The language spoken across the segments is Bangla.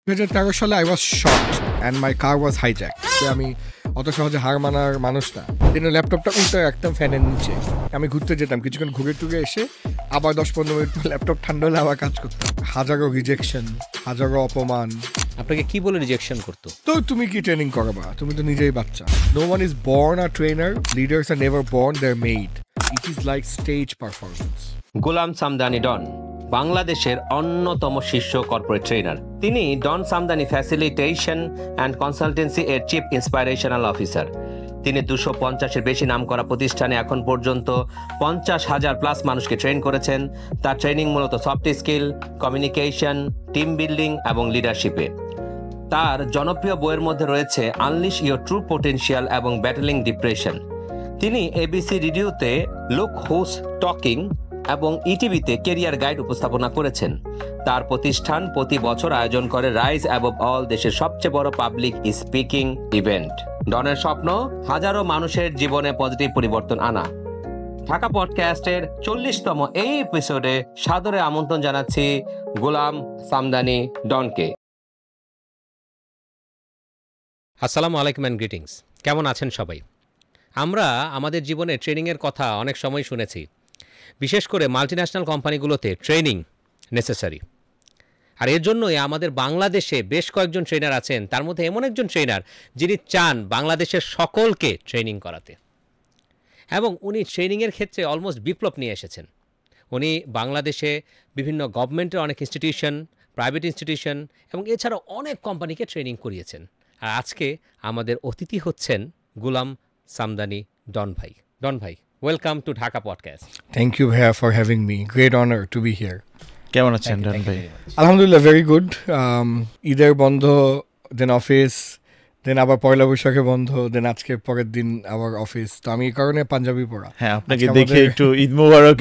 2013 সালে I was shot and my car was hijack. আমি অত সহজে হার মানার মানুষ না। দিনে ল্যাপটপটা উল্টে রাখতাম ফ্যানের নিচে, আমি ঘুরতে যেতাম, কিছুক্ষণ ঘুরে টুরে এসে আবার 10-15 মিনিট পর ল্যাপটপ ঠান্ডা হলে আবার কাজ করতাম। হাজারো রিজেকশন, হাজারো অপমান। আপনাকে কি বলে রিজেকশন করতো? তো তুমি কি ট্রেনিং করাবা? তুমি তো নিজেই বাচ্চা। No one is born a trainer, leaders are never born, they are made. It is like stage performance. Golam Samdani Don বাংলাদেশের অন্যতম শীর্ষ কর্পোরেট ট্রেনার। তিনি Don Samdani facilitation and consultancy এর চিফ ইন্সপাইরেশনাল অফিসার। তিনি 250-এর বেশি নামকরা প্রতিষ্ঠানে এখন পর্যন্ত 50,000+ মানুষকে ট্রেন করেছেন। তার ট্রেনিং মূলত soft skill, communication, team building এবং লিডারশিপে। তার জনপ্রিয় বইয়ের মধ্যে রয়েছে আনলিশ ইওর ট্রু পোটেনশিয়াল এবং ব্যাটলিং ডিপ্রেশন। তিনি এবিসি রেডিওতে লুক হুজ টকিং এবং ইটিভিতে কেরিয়ার গাইড উপস্থাপনা করেছেন। তার প্রতিষ্ঠান প্রতি বছর আয়োজন করে রাইজ অ্যাবভ অল, দেশের সবচেয়ে বড় পাবলিক স্পিকিং ইভেন্ট। ডনের স্বপ্ন হাজারো মানুষের জীবনে পজিটিভ পরিবর্তন আনা। ঢাকা পডকাস্টের 40তম এই এপিসোডে সাদরে আমন্ত্রণ জানাচ্ছি গোলাম সামদানি ডনকে। আসসালামু আলাইকুম অ্যান্ড গ্রিটিংস। কেমন আছেন সবাই? আমরা আমাদের জীবনে ট্রেনিংয়ের কথা অনেক সময় শুনেছি। বিশেষ করে মাল্টিন্যাশনাল কোম্পানিগুলোতে ট্রেনিং নেসেসারি। আর এর জন্যই আমাদের বাংলাদেশে বেশ কয়েকজন ট্রেনার আছেন, তার মধ্যে এমন একজন ট্রেনার যিনি চান বাংলাদেশের সকলকে ট্রেনিং করাতে, এবং উনি ট্রেনিংয়ের ক্ষেত্রে অলমোস্ট বিপ্লব নিয়ে এসেছেন। উনি বাংলাদেশে বিভিন্ন গভর্নমেন্টের অনেক ইনস্টিটিউশন, প্রাইভেট ইনস্টিটিউশন এবং এছাড়াও অনেক কোম্পানিকে ট্রেনিং করিয়েছেন। আর আজকে আমাদের অতিথি হচ্ছেন গোলাম সামদানি ডন ভাই। ডন ভাই, welcome to Dhaka podcast. Thank you ভাইয়া for having me, great honour to be here. কেমন আছেন ডন ভাই? আলহামদুলিল্লাহ, ভেরি গুড। ঈদের বন্ধ, দেন অফিস, দেন আবার পয়লা বৈশাখে বন্ধ, দেন আজকে পরের দিন আবার অফিস। তো আমি এই কারণে পাঞ্জাবি পরা। হ্যাঁ, আপনাকে দেখে একটু ঈদ মোবারক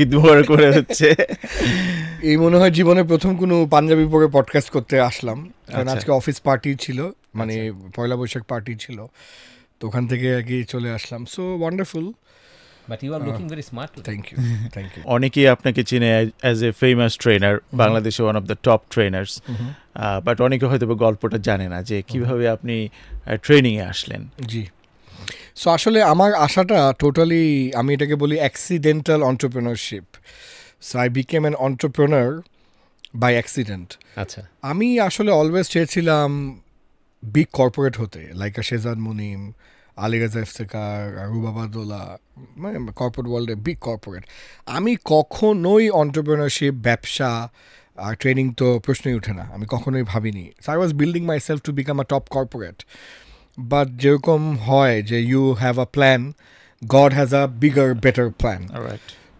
করে হচ্ছে। এই মনে হয় জীবনে প্রথম কোনো পাঞ্জাবি পরে পডকাস্ট করতে আসলাম, কারণ আজকে অফিস পার্টি ছিল, মানে পয়লা বৈশাখ পার্টি ছিল, তো ওখান থেকে আর কি চলে আসলাম। So wonderful. But you are looking very smart today. Thank you. Thank you. অনেকেই আপনাকে চিনে অ্যাজ এ ফেমাস ট্রেনার, বাংলাদেশে one of the top trainers. But অনেকে হয়তো গল্পটা জানে না যে কিভাবে আপনি ট্রেনিংয়ে আসলেন। জি, সো আসলে আমার আশাটা টোটালি, আমি এটাকে বলি accidental entrepreneurship. So I became an entrepreneur by accident. আচ্ছা, আমি আসলে অলওয়েজ চেয়েছিলাম বিগ কর্পোরেট হতে, লাইক শেজাদ মুনিম, আলী রাজা ইফতেখার, রুবাবাদুল্লাহ, মানে কর্পোরেট ওয়ার্ল্ডে বিগ কর্পোরেট। আমি কখনোই অন্টারপ্রেনারশিপ, ব্যবসা আর ট্রেনিং তো প্রশ্নই ওঠে না, আমি কখনোই ভাবিনি। So I was building myself to become a top corporate. But যেরকম হয় যে you have a plan, God has a bigger better plan.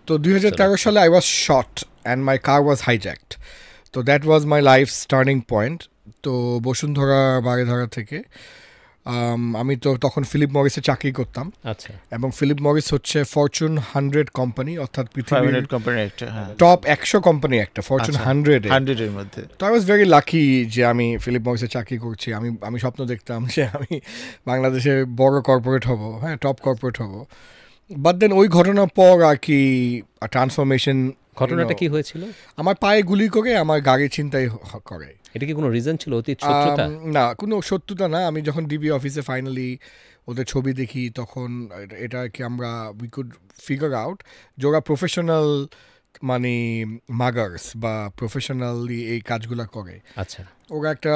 তো 2013 সালে I was shot and my car was hijacked. তো that was my life starting point. তো বসুন্ধরা বাড়িধারা থেকে আমি তো তখন ফিলিপ মরিসে চাকরি করতাম। আচ্ছা, এবং ফিলিপ মরিস হচ্ছে ফরচুন 100 কোম্পানি, অর্থাৎ পৃথিবীর টপ টপ 100 কোম্পানি একটা, ফরচুন 100-এর মধ্যে। তো আই ওয়াজ ভেরি লাকি যে আমি ফিলিপ মরিসে চাকরি করছি। আমি স্বপ্ন দেখতাম যে আমি বাংলাদেশে বড় কর্পোরেট হব, হ্যাঁ, টপ কর্পোরেট হব। বাট দেন ওই ঘটনার পর আর কি ট্রান্সফরমেশন। ঘটনাটা কি হয়েছিল? আমার পায়ে গুলি করে আমার গাড়ি ছিনতাই করে। এটা কি কোনো রিজন ছিল, অতীত শত্রুতা? না, কোনো শত্রুতা না। আমি যখন ডিবি অফিসে ফাইনালি ওদের ছবি দেখি, তখন এটা কি আমরা উই কুড ফিগার আউট যে ওরা প্রফেশনাল, মানে মাগার্স বা প্রফেশনালি এই কাজগুলো করে। আচ্ছা, ওরা একটা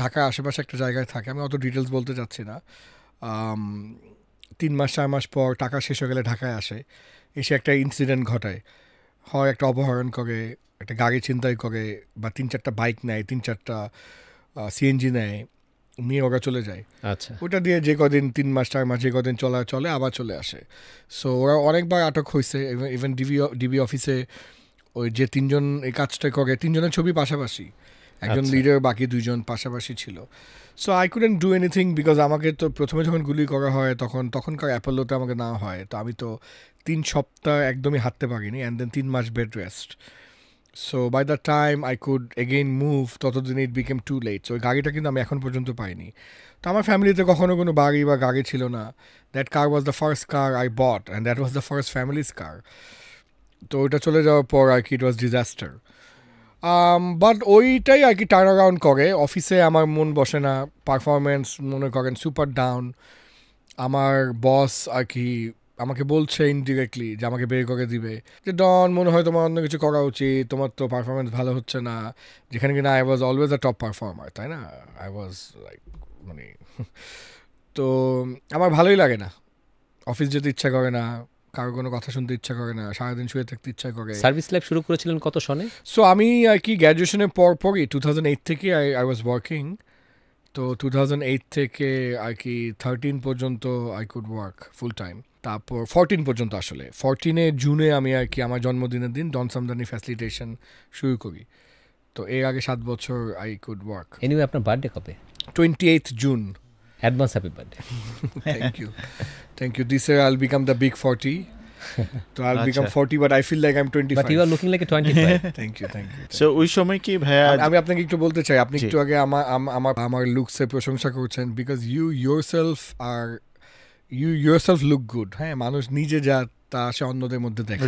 ঢাকার আশেপাশে একটা জায়গায় থাকে, আমি অত ডিটেলস বলতে চাচ্ছি না। 3 মাস 4 মাস পর টাকা শেষ হয়ে গেলে ঢাকায় আসে, এসে একটা ইনসিডেন্ট ঘটায়, হয় একটা অপহরণ করে, একটা গাড়ি ছিনতাই করে, বা 3-4টা বাইক নেয়, 3-4টা সিএনজি নেয়, নিয়ে ওরা চলে যায়। আচ্ছা, ওটা দিয়ে যে কদিন 3 মাস 4 মাস যে কদিন চলে আবার চলে আসে। সো ওরা অনেকবার আটক হয়েছে। ইভেন ডিবি অফিসে ওই যে 3জন এই কাজটা করে, 3জনের ছবি পাশাপাশি, একজন লিডার, বাকি 2জন পাশাপাশি ছিল। So I couldn't do anything, because আমাকে তো প্রথমে যখন গুলি করা হয় তখনকার অ্যাপোলোতে আমাকে নেওয়া হয়। তো আমি তো 3 সপ্তাহ একদমই হাঁটতে পারিনি, অ্যান্ড দেন 3 মাস bed rest. So by the time I could again move, ততদিন it became too late. So ওই গাড়িটা কিন্তু আমি এখন পর্যন্ত পাইনি। তো আমার ফ্যামিলিতে কখনো কোনো বাড়ি বা গাড়ি ছিল না। That car was the first car I bought, and that was the first family's car. তো ওইটা চলে যাওয়ার পর আর কি ইট ওয়াজ ডিজাস্টার। বাট ওইটাই আর কি টার্ন অ্যারাউন্ড করে। অফিসে আমার মন বসে না, পারফরমেন্স মনে করেন সুপার ডাউন। আমার বস আর কি আমাকে বলছে ইনডিরেক্টলি যে আমাকে বের করে দিবে, যে ডন মনে হয় তোমার অন্য কিছু করা উচিত, তোমার তো পারফরমেন্স ভালো হচ্ছে না, যেখানে কিনা I was always a top performer, তাই না? আই ওয়াজ লাইক মানে তো আমার ভালোই লাগে না, অফিস যেতে ইচ্ছা করে না, কারো কোনো কথা শুনতে ইচ্ছা করে না, সারাদিন শুয়ে থাকতে ইচ্ছা করে। সার্ভিস লাইফ শুরু করেছিলেন কত সনে? সো আমি আর কি গ্র্যাজুয়েশনের পরই 2008 থেকে আই ওয়াজ ওয়ার্কিং। তো 2008 থেকে আর কি 13 পর্যন্ত I could work full time. তারপর 14 পর্যন্ত, আসলে 14 জুনে আমি আর কি আমার জন্মদিনের দিন ডন সামদানি ফ্যাসিলিটেশন শুরু করি। তো এর আগে 7 বছর আই কুড ওয়ার্ক। এনিওয়ে আপনার বার্থডে কবে? 28th June. Advance happy birthday. Thank you. This year I'll become the big 40. So I'll become 40, but I feel like I'm 25. But you are looking like a 25। Thank you. So ওই সময় কি ভাইয়া আমি আপনাকে একটু বলতে চাই, আপনি জি। একটু আগে আমার লুকসের প্রশংসা করছেন, because you yourself look good. হ্যাঁ, মানুষ নিজে যা তা সে অন্যদের মধ্যে দেখে।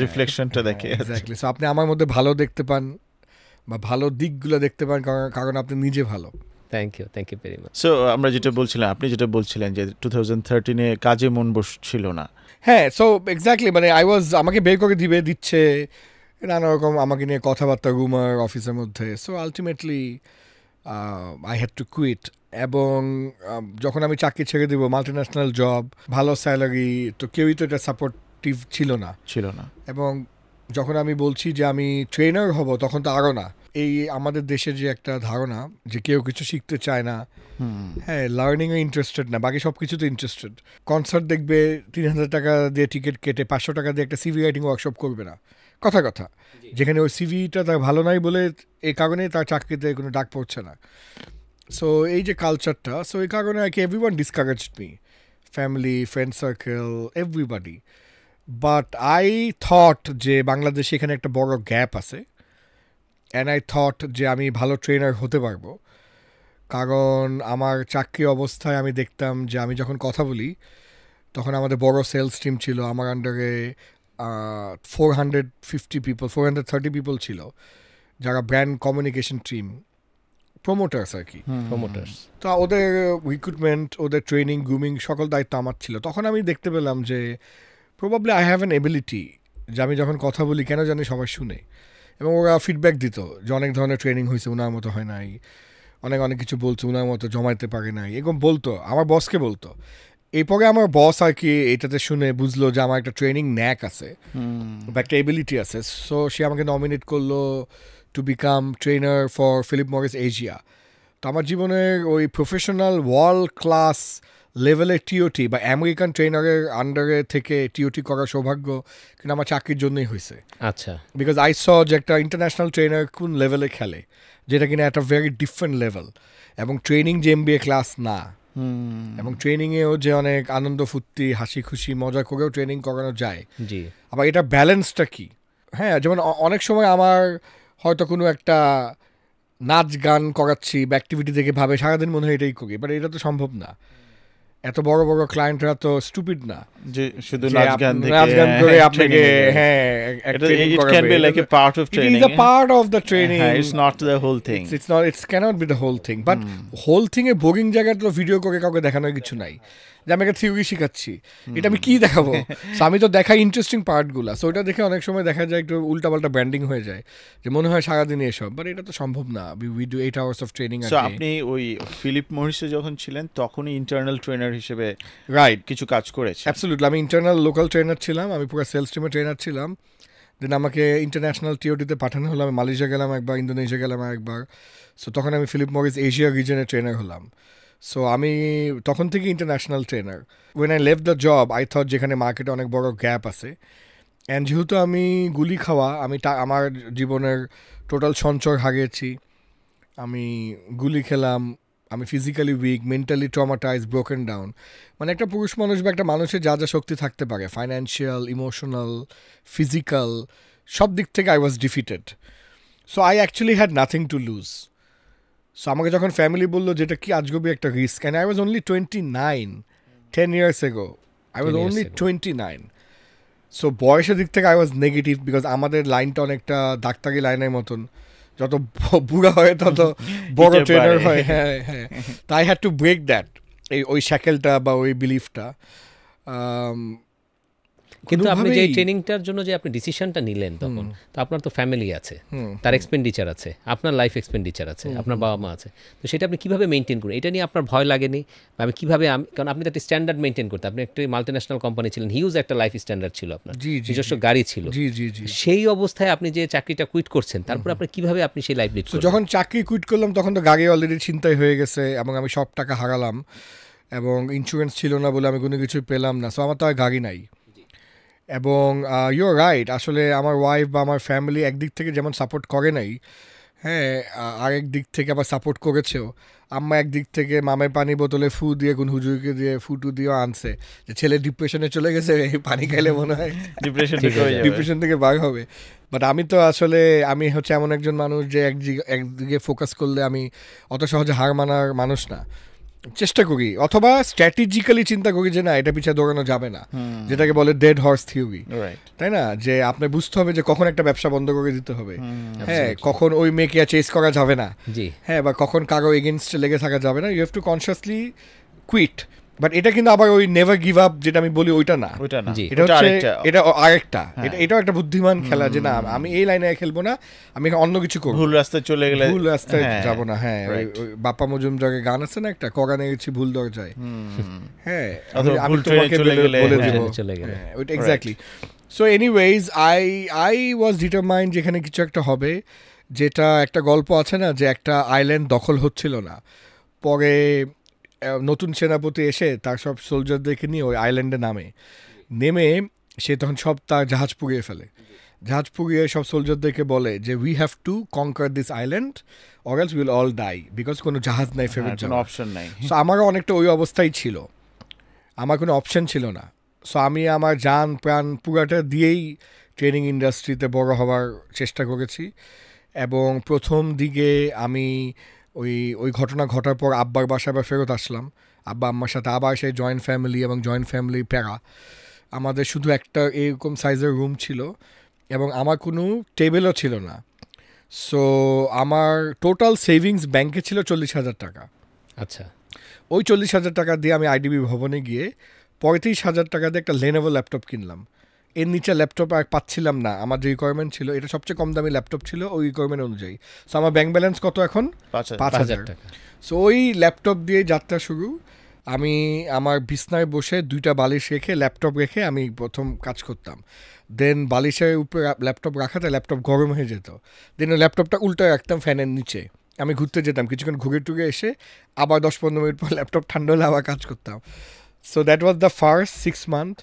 রিফ্লেকশনটা দেখে। এক্স্যাক্টলি। সো আপনি আমার মধ্যে ভালো দেখতে পান বা ভালো দিকগুলো দেখতে পান, কারণ আপনি নিজে ভালো। Thank you very much. So আমরা যেটা বলছিলাম, আপনি যেটা বলছিলেন যে 2013 কাজে মন বসছিল না। হ্যাঁ, সো এক্স্যাক্টলি, মানে আমাকে বের করে দিচ্ছে নানা রকম আমাকে নিয়ে কথাবার্তা, রুমার অফিসের মধ্যে। So ultimately I had to quit. এবং যখন আমি চাকরি ছেড়ে দিব, মাল্টিন্যাশনাল জব, ভালো স্যালারি, তো কেউই তো এটা সাপোর্টিভ ছিল না। এবং যখন আমি বলছি যে আমি ট্রেনার হব, তখন তো আরও না। এই আমাদের দেশে যে একটা ধারণা যে কেউ কিছু শিখতে চায় না, হ্যাঁ, লার্নিংয়ে ইন্টারেস্টেড না, বাকি সব কিছুতে ইন্টারেস্টেড। কনসার্ট দেখবে, 3,000 টাকা দিয়ে টিকিট কেটে 500 টাকা দিয়ে একটা সিভি রাইটিং ওয়ার্কশপ করবে না, কথা যেখানে ওই সিভিটা তার ভালো নাই বলে এই কারণে তার চাকরিতে কোনো ডাক পড়ছে না। সো এই যে কালচারটা, সো এই কারণে আর কি everyone discouraged me, family, friend circle, everybody. But I thought যে বাংলাদেশে এখানে একটা বড় গ্যাপ আছে, অ্যান্ড আই থট যে আমি ভালো ট্রেনার হতে পারবো। কারণ আমার চাকরি অবস্থায় আমি দেখতাম যে আমি যখন কথা বলি, তখন আমাদের বড় সেলস টিম ছিল, আমার আন্ডারে 430 পিপল ছিল, যারা ব্র্যান্ড কমিউনিকেশন টিম, প্রমোটার্স আর কি। তো ওদের রিক্রুটমেন্ট, ওদের ট্রেনিং, গ্রুমিং, সকল দায়িত্ব আমার ছিল। তখন আমি দেখতে পেলাম যে probably I have an ability, যে আমি যখন কথা বলি কেন জানি সবাই শুনে। এবং ওরা ফিডব্যাক দিত যে অনেক ধরনের ট্রেনিং হয়েছে, ওনার মতো হয় নাই, অনেক কিছু বলছে, ওনার মতো জমাইতে পারে নাই, এরকম বলতো, আমার বসকে বলতো। এরপরে আমার বস আর কি এটাতে শুনে বুঝলো যে আমার একটা ট্রেনিং ন্যাক আছে বা একটা এবিলিটি আছে। সো সে আমাকে নমিনেট করলো to become trainer for Philip Morris Asia. তো আমার জীবনের ওই প্রফেশনাল ওয়ার্ল্ড ক্লাস লেভেলের টিওটি বা আমেরিকান ট্রেনারের আন্ডারে থেকে টিওটি করার সৌভাগ্য কিন্তু আমার চাকরির জন্যই হয়েছে। আচ্ছা, বিকজ আই স যে একটা ইন্টারন্যাশনাল ট্রেনার কোন লেভেলে খেলে, যেটা কিনা একটা ভেরি ডিফারেন্ট লেভেল, এবং ট্রেনিং যে MBA ক্লাস না, এবং ট্রেনিংয়েও যে অনেক আনন্দ ফুর্তি, হাসি খুশি, মজা করেও ট্রেনিং করানো যায়। জি। আবার এটা ব্যালেন্সটা কি? হ্যাঁ, যেমন অনেক সময় আমার হয়তো কোনো একটা নাচ গান করাচ্ছি বা অ্যাক্টিভিটি দেখে ভাবে সারাদিন মনে হয় এটাই করি, বাট এটা তো সম্ভব না। এত বড় ক্লায়েন্টরা তো স্টুপিড না যে শুধু যে নাচ গান করে আপনাকে it can be like a part of training. It is a part of the training. It's not the whole thing. It cannot be the whole thing. But whole thing A boring জায়গায় তো ভিডিও করে কাউকে দেখানোর কিছু নাই যে আমি একটা থিওরি শিখাচ্ছি, এটা আমি কি দেখাবো? So আমি তো দেখাই ইন্টারেস্টিং পার্টগুলা, সো ওটা দেখে অনেক সময় দেখা যায় একটু উল্টাপাল্টা ব্র্যান্ডিং হয়ে যায়, যে মনে হয় সারাদিন এসব, বাট এটা তো সম্ভব না। We do 8 hours of training a So day. আপনি ওই ফিলিপ মরিসে যখন ছিলেন তখনই ইন্টারনাল ট্রেনার হিসেবে রাইট, কিছু কাজ করেছে। অ্যাবসলিউটলি। আমি ইন্টারনাল লোকাল ট্রেনার ছিলাম, আমি পুরো সেলস টিমের ট্রেনার ছিলাম। দেন আমাকে ইন্টারন্যাশনাল টিওটিতে পাঠানো হলো, আমি মালয়েশিয়া গেলাম একবার, ইন্দোনেশিয়া গেলাম একবার। সো তখন আমি ফিলিপ মরিস এশিয়া রিজনের ট্রেনার হলাম। সো আমি তখন থেকে international trainer. When I left the job, I thought যেখানে মার্কেটে অনেক বড় গ্যাপ আছে, অ্যান্ড যেহেতু আমি গুলি খাওয়া, আমি আমার জীবনের টোটাল সঞ্চয় হারিয়েছি, আমি গুলি খেলাম, আমি physically week, mentally traumatise, broken down. মানে একটা পুরুষ মানুষ বা একটা মানুষের যা যা শক্তি থাকতে পারে, ফাইন্যান্সিয়াল, ইমোশনাল, ফিজিক্যাল, সব দিক থেকে I was defeated. So I actually had nothing to lose. So আমাকে যখন ফ্যামিলি বললো যেটা কি আজগবি একটা risk, and I was only 29, 10 years ago, I was only 29. So বয়সের দিক থেকে আই ওয়াজ নেগেটিভ, বিকজ আমাদের লাইনটা অনেকটা ডাক্তারি লাইনের মতন, যত বুড়া হয় তত বড় হিটে ট্রেনার বাড়ে। হয়। হ্যাঁ হ্যাঁ, তাই হ্যাড টু ব্রেক দ্যাট, ওই শ্যাকেলটা বা ওই বিলিফটা। কিন্তু আপনি যে কোনোভাবেই- ট্রেনিংটার জন্য যে আপনি ডিসিশনটা নিলেন তখন, তো আপনার তো ফ্যামিলি আছে, তার এক্সপেন্ডিচার আছে, আপনার লাইফ এক্সপেন্ডিচার আছে, আপনার বাবা মা আছে, তো সেটা আপনি কিভাবে মেনটেন করেন? এটা নিয়ে আপনার ভয় লাগেনি? বা আমি কিভাবে, কারণ আপনি তো একটা স্ট্যান্ডার্ড মেনটেন করতে, আপনি একটা মাল্টিন্যাশনাল কোম্পানি ছিলেন, হিউজ একটা লাইফ স্ট্যান্ডার্ড ছিল আপনার, জি, জি, নিজস্ব জি। গাড়ি ছিল, জি জি জি। সেই অবস্থায় আপনি যে চাকরিটা কুইট করছেন, তারপর আপনি কিভাবে আপনি সেই লাইফ লিড তো করলেন? যখন চাকরি কুইট করলাম তখন তো গাড়ি অলরেডি ছিনতাই হয়ে গেছে এবং আমি সব টাকা হারালাম, এবং ইন্স্যুরেন্স ছিল না বলে আমি কোনো কিছু পেলাম না। সো আমার তো আর গাড়ি নাই। এবং ইউর রাইট, আসলে আমার ওয়াইফ বা আমার ফ্যামিলি একদিক থেকে যেমন সাপোর্ট করে নাই, হ্যাঁ, আরেক দিক থেকে আবার সাপোর্ট করেছেও। আম্মা একদিক থেকে মামের পানি বোতলে ফু দিয়ে কোন হুজুরকে দিয়ে ফুটু দিয়েও আনছে যে ছেলে ডিপ্রেশনে চলে গেছে, এই পানি খাইলে মনে হয় ডিপ্রেশন ঠিক হয়ে যাবে। ডিপ্রেশন থেকে বার হবে। বাট আমি তো আসলে আমি হচ্ছে এমন একজন মানুষ যে একদিকে ফোকাস করলে আমি অত সহজে হার মানার মানুষ না। চেষ্টা করি, অথবা স্ট্র্যাটেজিক্যালি চিন্তা করি যে না, এটা পিছিয়ে দৌড়ানো যাবে না, যেটাকে বলে ডেড হর্স থিওরি, রাইট। তাই না? যে আপনি বুঝতে হবে যে কখন একটা ব্যবসা বন্ধ করে দিতে হবে, হ্যাঁ, কখন ওই মেয়েকে আর চেস করা যাবে না, জি, হ্যাঁ, বা কখন কারো এগেনস্টে লেগে থাকা যাবে না। You have to consciously quit. But এটা কিন্তু আবার ওই নেভার গিভ আপ যেটা আমি বলি ওইটা না, ওইটা না, জি। এটা ওটা হচ্ছে আরেকটা। এটা আরেকটা, হ্যাঁ। এটাও একটা বুদ্ধিমান খেলা যে না, আমি এই লাইনে খেলবো না, আমি অন্য কিছু করবো, ভুল রাস্তায় চলে গেলে ভুল রাস্তায় হ্যাঁ, যাবো না। হ্যাঁ, right. ওই বাপ্পা মজুমদারের গান আছে না একটা, কগানে গেছি ভুল দরজায়, হ্যাঁ, অথবা আমি ভুল তোমাকে ট্রেনে চলে গেলে, বলে হ্যাঁ, দিব, চলে গেলে। হ্যাঁ, ওইটা exactly. So anyways I was determined যেখানে কিছু একটা হবে, যেটা একটা গল্প আছে না যে একটা আইল্যান্ড দখল হচ্ছিল না, পরে নতুন সেনাপতি এসে তার সব সোলজারদেরকে নিয়ে ওই আইল্যান্ডে নেমে সে তখন সব তার জাহাজ পুড়িয়ে ফেলে। জাহাজ পুড়িয়ে সব সোলজারদেরকে বলে যে we have to conquer this island or else will all die, because কোনো জাহাজ নাই ফেরত হ্যাঁ, কোনো যাওয়ার। অপশন নাই। সো আমারও অনেকটা ওই অবস্থাই ছিল, আমার কোনো অপশন ছিল না। সো আমি আমার জান প্রাণ পুরাটা দিয়েই ট্রেনিং ইন্ডাস্ট্রিতে বড় হওয়ার চেষ্টা করেছি। এবং প্রথম দিকে আমি ওই ওই ঘটনা ঘটার পর আব্বার বাসায় আবার ফেরত আসলাম, আব্বা আম্মার সাথে আবার সেই জয়েন্ট ফ্যামিলি, এবং জয়েন্ট ফ্যামিলি প্যারা। আমাদের শুধু একটা এরকম সাইজের রুম ছিল এবং আমার কোনো টেবিলও ছিল না। সো আমার টোটাল সেভিংস ব্যাংকে ছিল 40,000 টাকা। আচ্ছা, ওই 40,000 টাকা দিয়ে আমি আইডিবি ভবনে গিয়ে 35,000 টাকা দিয়ে একটা লেনোভো ল্যাপটপ কিনলাম। এর নিচে ল্যাপটপ আর পাচ্ছিলাম না, আমার যে রিকোয়ারমেন্ট ছিল, এটা সবচেয়ে কম দামি ল্যাপটপ ছিল ওই রিকোয়ারমেন্ট অনুযায়ী। সো আমার ব্যাংক ব্যালেন্স কত এখন? 5,000 5,000 টাকা। সো ওই ল্যাপটপ দিয়ে যাত্রা শুরু। আমি আমার বিছনায় বসে 2টা বালিশ রেখে ল্যাপটপ রেখে আমি প্রথম কাজ করতাম। দেন বালিশের উপরে ল্যাপটপ রাখাতে ল্যাপটপ গরম হয়ে যেত, দেন ওই ল্যাপটপটা উল্টে রাখতাম ফ্যানের নিচে। আমি ঘুরতে যেতাম, কিছুক্ষণ ঘুরে টুরে এসে আবার 10-15 মিনিট পর ল্যাপটপ ঠান্ডা হলে আবার কাজ করতাম। So that was the first 6 month.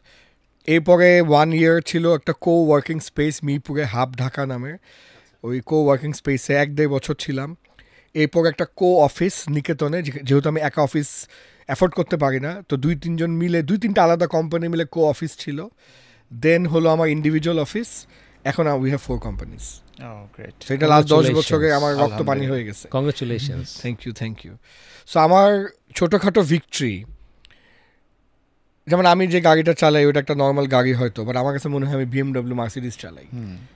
এরপরে 1 ইয়ার ছিল একটা কো ওয়ার্কিং স্পেস মিরপুরে, হাব ঢাকা নামে। ওই কো ওয়ার্কিং স্পেসে 1-1.5 বছর ছিলাম। এরপর একটা কো অফিস নিকেতনে, যেহেতু আমি একা অফিস অ্যাফোর্ড করতে পারি না, তো 2-3 জন মিলে 2-3টা আলাদা কোম্পানি মিলে কো অফিস ছিল। দেন হলো আমার ইন্ডিভিজুয়াল অফিস, এখন we have 4 companies. Oh, great. তো এটা লাস্ট 10 Congratulations. বছরে আমার রক্ত পানি আলহামদুলিল্লাহ। হয়ে গেছে। কংগ্রেচুলেশনস। Thank you. সো আমার ছোটোখাটো ভিক্টরি, যেমন আমি যে গাড়িটা চালাই ওটা একটা নর্মাল গাড়ি হয়তো, বাট আমার কাছে মনে হয় আমি BMW মার্সিডিজ চালাই,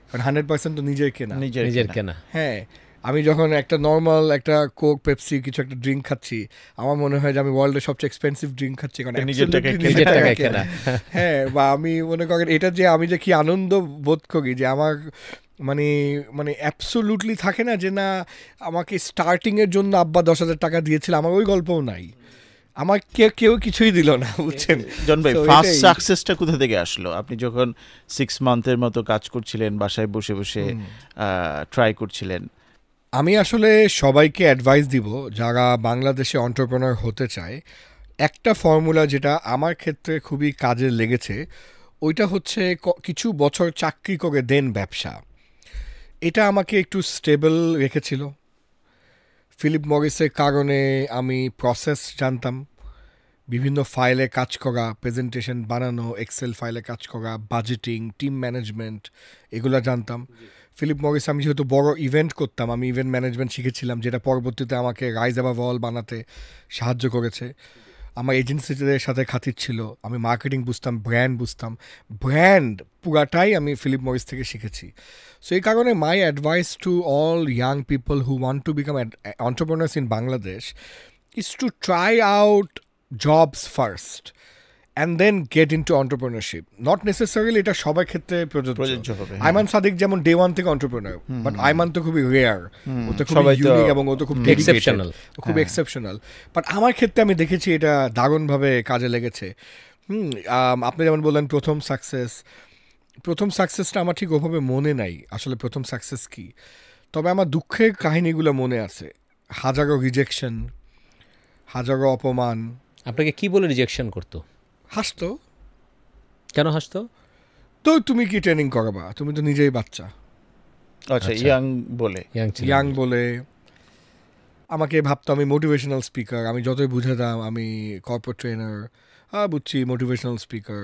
কারণ 100% তো নিজের কেনা। নিজের কেনা। হ্যাঁ, আমি যখন একটা নর্মাল একটা কোক পেপসি কিছু একটা ড্রিঙ্ক খাচ্ছি, আমার মনে হয় যে আমি ওয়ার্ল্ডের সবচেয়ে এক্সপেন্সিভ ড্রিঙ্ক খাচ্ছি, কারণ নিজের টাকায় absolutely কেনা। নিজের টাকায় কেনা। কেনা। হ্যাঁ, বা আমি মনে করেন এটা যে আমি যে কি আনন্দ বোধ করি যে আমার মানে মানে অ্যাবসোলুটলি থাকে না যে না, আমাকে স্টার্টিংয়ের জন্য আব্বা 10,000 টাকা দিয়েছিল, আমার ওই গল্পও নাই, আমার কেউ কিছুই দিল না, বুঝছেন? জন ভাই, So, ফার্স্ট এটাই। সাকসেসটা কোথা থেকে আসলো? আপনি যখন 6 মান্থের মতো কাজ করছিলেন, বাসায় বসে বসে ট্রাই করছিলেন। আমি আসলে সবাইকে অ্যাডভাইস দিব যারা বাংলাদেশে এন্টারপ্রেনার হতে চায়, একটা ফর্মুলা যেটা আমার ক্ষেত্রে খুবই কাজে লেগেছে, ওইটা হচ্ছে কিছু বছর চাকরি করে দেন ব্যবসা। এটা আমাকে একটু স্টেবল রেখেছিল। ফিলিপ মরিসের কারণে আমি প্রসেস জানতাম, বিভিন্ন ফাইলে কাজ করা, প্রেজেন্টেশন বানানো, এক্সেল ফাইলে কাজ করা, বাজেটিং, টিম ম্যানেজমেন্ট, এগুলো জানতাম। ফিলিপ মরিস আমি যেহেতু বড় ইভেন্ট করতাম, আমি ইভেন্ট ম্যানেজমেন্ট শিখেছিলাম, যেটা পরবর্তীতে আমাকে রাইজ অ্যাবাভ অল বানাতে সাহায্য করেছে। আমার এজেন্সিদের সাথে খাতির ছিল, আমি মার্কেটিং বুঝতাম, ব্র্যান্ড পুরাটাই আমি ফিলিপ মরিস থেকে শিখেছি। সো এই কারণে my advice to all young people who want to become entrepreneurs in Bangladesh is to try out jobs first and then get into entrepreneurship. Not necessarily এটা সবার ক্ষেত্রে প্রযোজ্য হবে। আইমান সাদিক যেমন ডে ওয়ান থেকে entrepreneur, বাট আইমান তো খুবই রেয়ার, ও তো খুব সবাই তো ইউনিক এবং ও তো খুব Exceptional. খুব এক্সেপশনাল। বাট আমার ক্ষেত্রে আমি দেখেছি এটা দারুণভাবে কাজে লেগেছে। আপনি যেমন বললেন প্রথম সাকসেসটা আমার ঠিক ওভাবে মনে নাই আসলে প্রথম সাকসেস কি, তবে আমার দুঃখের কাহিনীগুলো মনে আছে। হাজারো রিজেকশন, হাজারো অপমান। আপনাকে কি বলে রিজেকশন করতো? হাসতো, কেন হাসতো? তো তুমি কি ট্রেনিং করাবা, তুমি তো নিজেই বাচ্চা, আচ্ছা, ইয়াং বলে, ইয়াং বলে। আমাকে ভাবতো আমি মোটিভেশনাল স্পিকার, আমি যতই বুঝাতাম আমি কর্পোরেট ট্রেনার, বুঝছি মোটিভেশনাল স্পিকার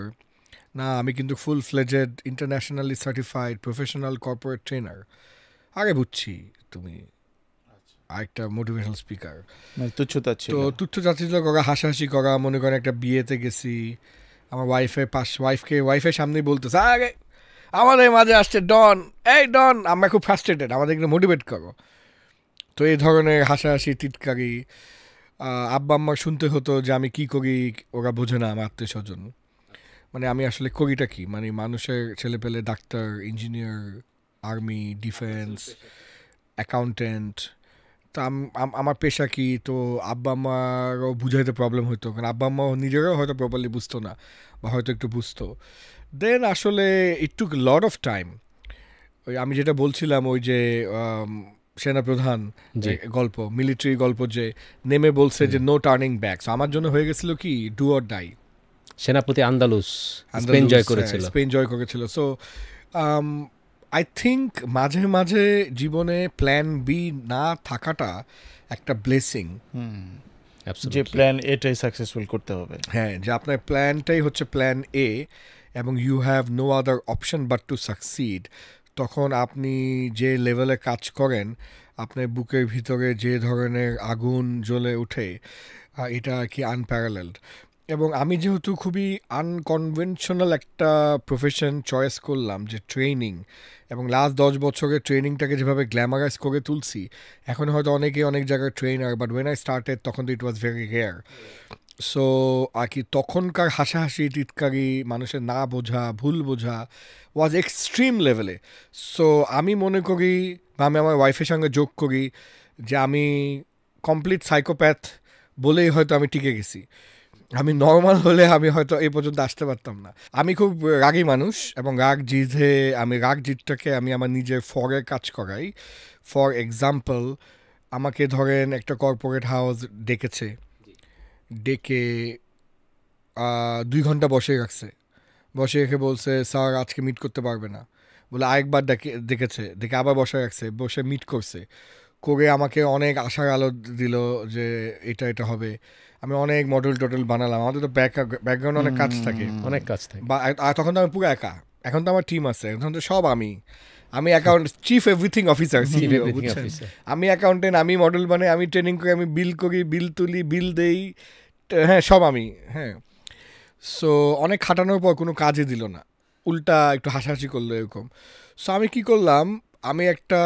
না, আমি কিন্তু full fledged internationally certified professional corporate trainer. আগে বুঝছি তুমি আরেকটা মোটিভেশনাল স্পিকার। মানে তুচ্ছতা ছিল, তো তুচ্ছ চাচ্ছিল করা, হাসাহাসি করা। মনে করেন একটা বিয়েতে গেছি, আমার ওয়াইফের সামনেই বলতেছে আগে আমাদের মাঝে আসছে ডন, এই ডন, আমরা খুব ফ্রাস্ট্রেটেড, আমাদের একটু মোটিভেট করো। তো এই ধরনের হাসাহাসি, টিটকারি। আব্বা আম্মার শুনতে হতো যে আমি কি করি, ওরা বোঝে না, আমার আত্মীয় স্বজন। মানে আমি আসলে করিটা কি, মানে মানুষের ছেলে পেলে doctor, engineer, army, defence, accountant. তা আমার পেশা কি, তো আব্বা আম্মারও বুঝাইতে প্রবলেম হতো, কারণ আব্বা আম্মাও নিজেরাও হয়তো প্রপারলি বুঝতো না, বা হয়তো একটু বুঝতো। দেন আসলে ইট টুক লট অফ টাইম। ওই আমি যেটা বলছিলাম, ওই যে সেনাপ্রধান গল্প, মিলিটারি গল্প, যে নেমে বলছে যে নো টার্নিং ব্যাক। আমার জন্য হয়ে গেছিল কি ডু অর ডাই। সেনাপতি আন্দালুস স্পেন জয় করেছিল। সো আই থিঙ্ক মাঝে মাঝে জীবনে প্ল্যান বি না থাকাটা একটা ব্লেসিং। যে প্ল্যান এটাই সাকসেসফুল করতে হবে। হ্যাঁ, যে আপনার প্ল্যানটাই হচ্ছে প্ল্যান এ, এবং you have no other option but to succeed. তখন আপনি যে লেভেলে কাজ করেন, আপনার বুকের ভিতরে যে ধরনের আগুন জ্বলে ওঠে, এটা আর কি আনপ্যারালেলড। এবং আমি যেহেতু খুবই আনকনভেনশনাল একটা প্রফেশন চয়েস করলাম, যে ট্রেনিং, এবং লাস্ট 10 বছরে ট্রেনিংটাকে যেভাবে গ্ল্যামারাইজ করে তুলছি, এখন হয়তো অনেকে অনেক জায়গায় trainer, but when I started তখন তো it was very rare. So আর কি তখনকার হাসাহাসি, টিটকারি, মানুষের না বোঝা, ভুল বোঝা ওয়াজ এক্সট্রিম লেভেলে। সো আমি মনে করি, বা আমি আমার ওয়াইফের সঙ্গে যোগ করি, যে আমি কমপ্লিট সাইকোপ্যাথ বলেই হয়তো আমি টিকে গেছি। আমি নর্মাল হলে আমি হয়তো এই পর্যন্ত আসতে পারতাম না। আমি খুব রাগী মানুষ, এবং রাগ জিতটাকে আমি আমার নিজের ফরে কাজ করাই। ফর এক্সাম্পল, আমাকে ধরেন একটা কর্পোরেট হাউস ডেকে 2 ঘন্টা বসে রেখে বলছে স্যার আজকে মিট করতে পারবে না, বলে আরেকবার দেখে আবার বসে মিট করে আমাকে অনেক আশার আলো দিল যে এটা হবে। আমি অনেক মডেল বানালাম। আমাদের তো ব্যাকগ্রাউন্ডে অনেক কাজ থাকে, বা তখন তো আমি পুরো একা। এখন তো আমার টিম আছে, এখন তো সব আমি অ্যাকাউন্ট চিফ এভরিথিং অফিসার, আমি অ্যাকাউন্টেন্ট, আমি মডেল বানাই, আমি ট্রেনিং করি, আমি বিল করি, বিল তুলি, বিল দেই, হ্যাঁ সব আমি। হ্যাঁ, সো অনেক খাটানোর পর কোনো কাজে দিল না, উল্টা একটু হাসাহাসি করলো এরকম। সো আমি কি করলাম, আমি একটা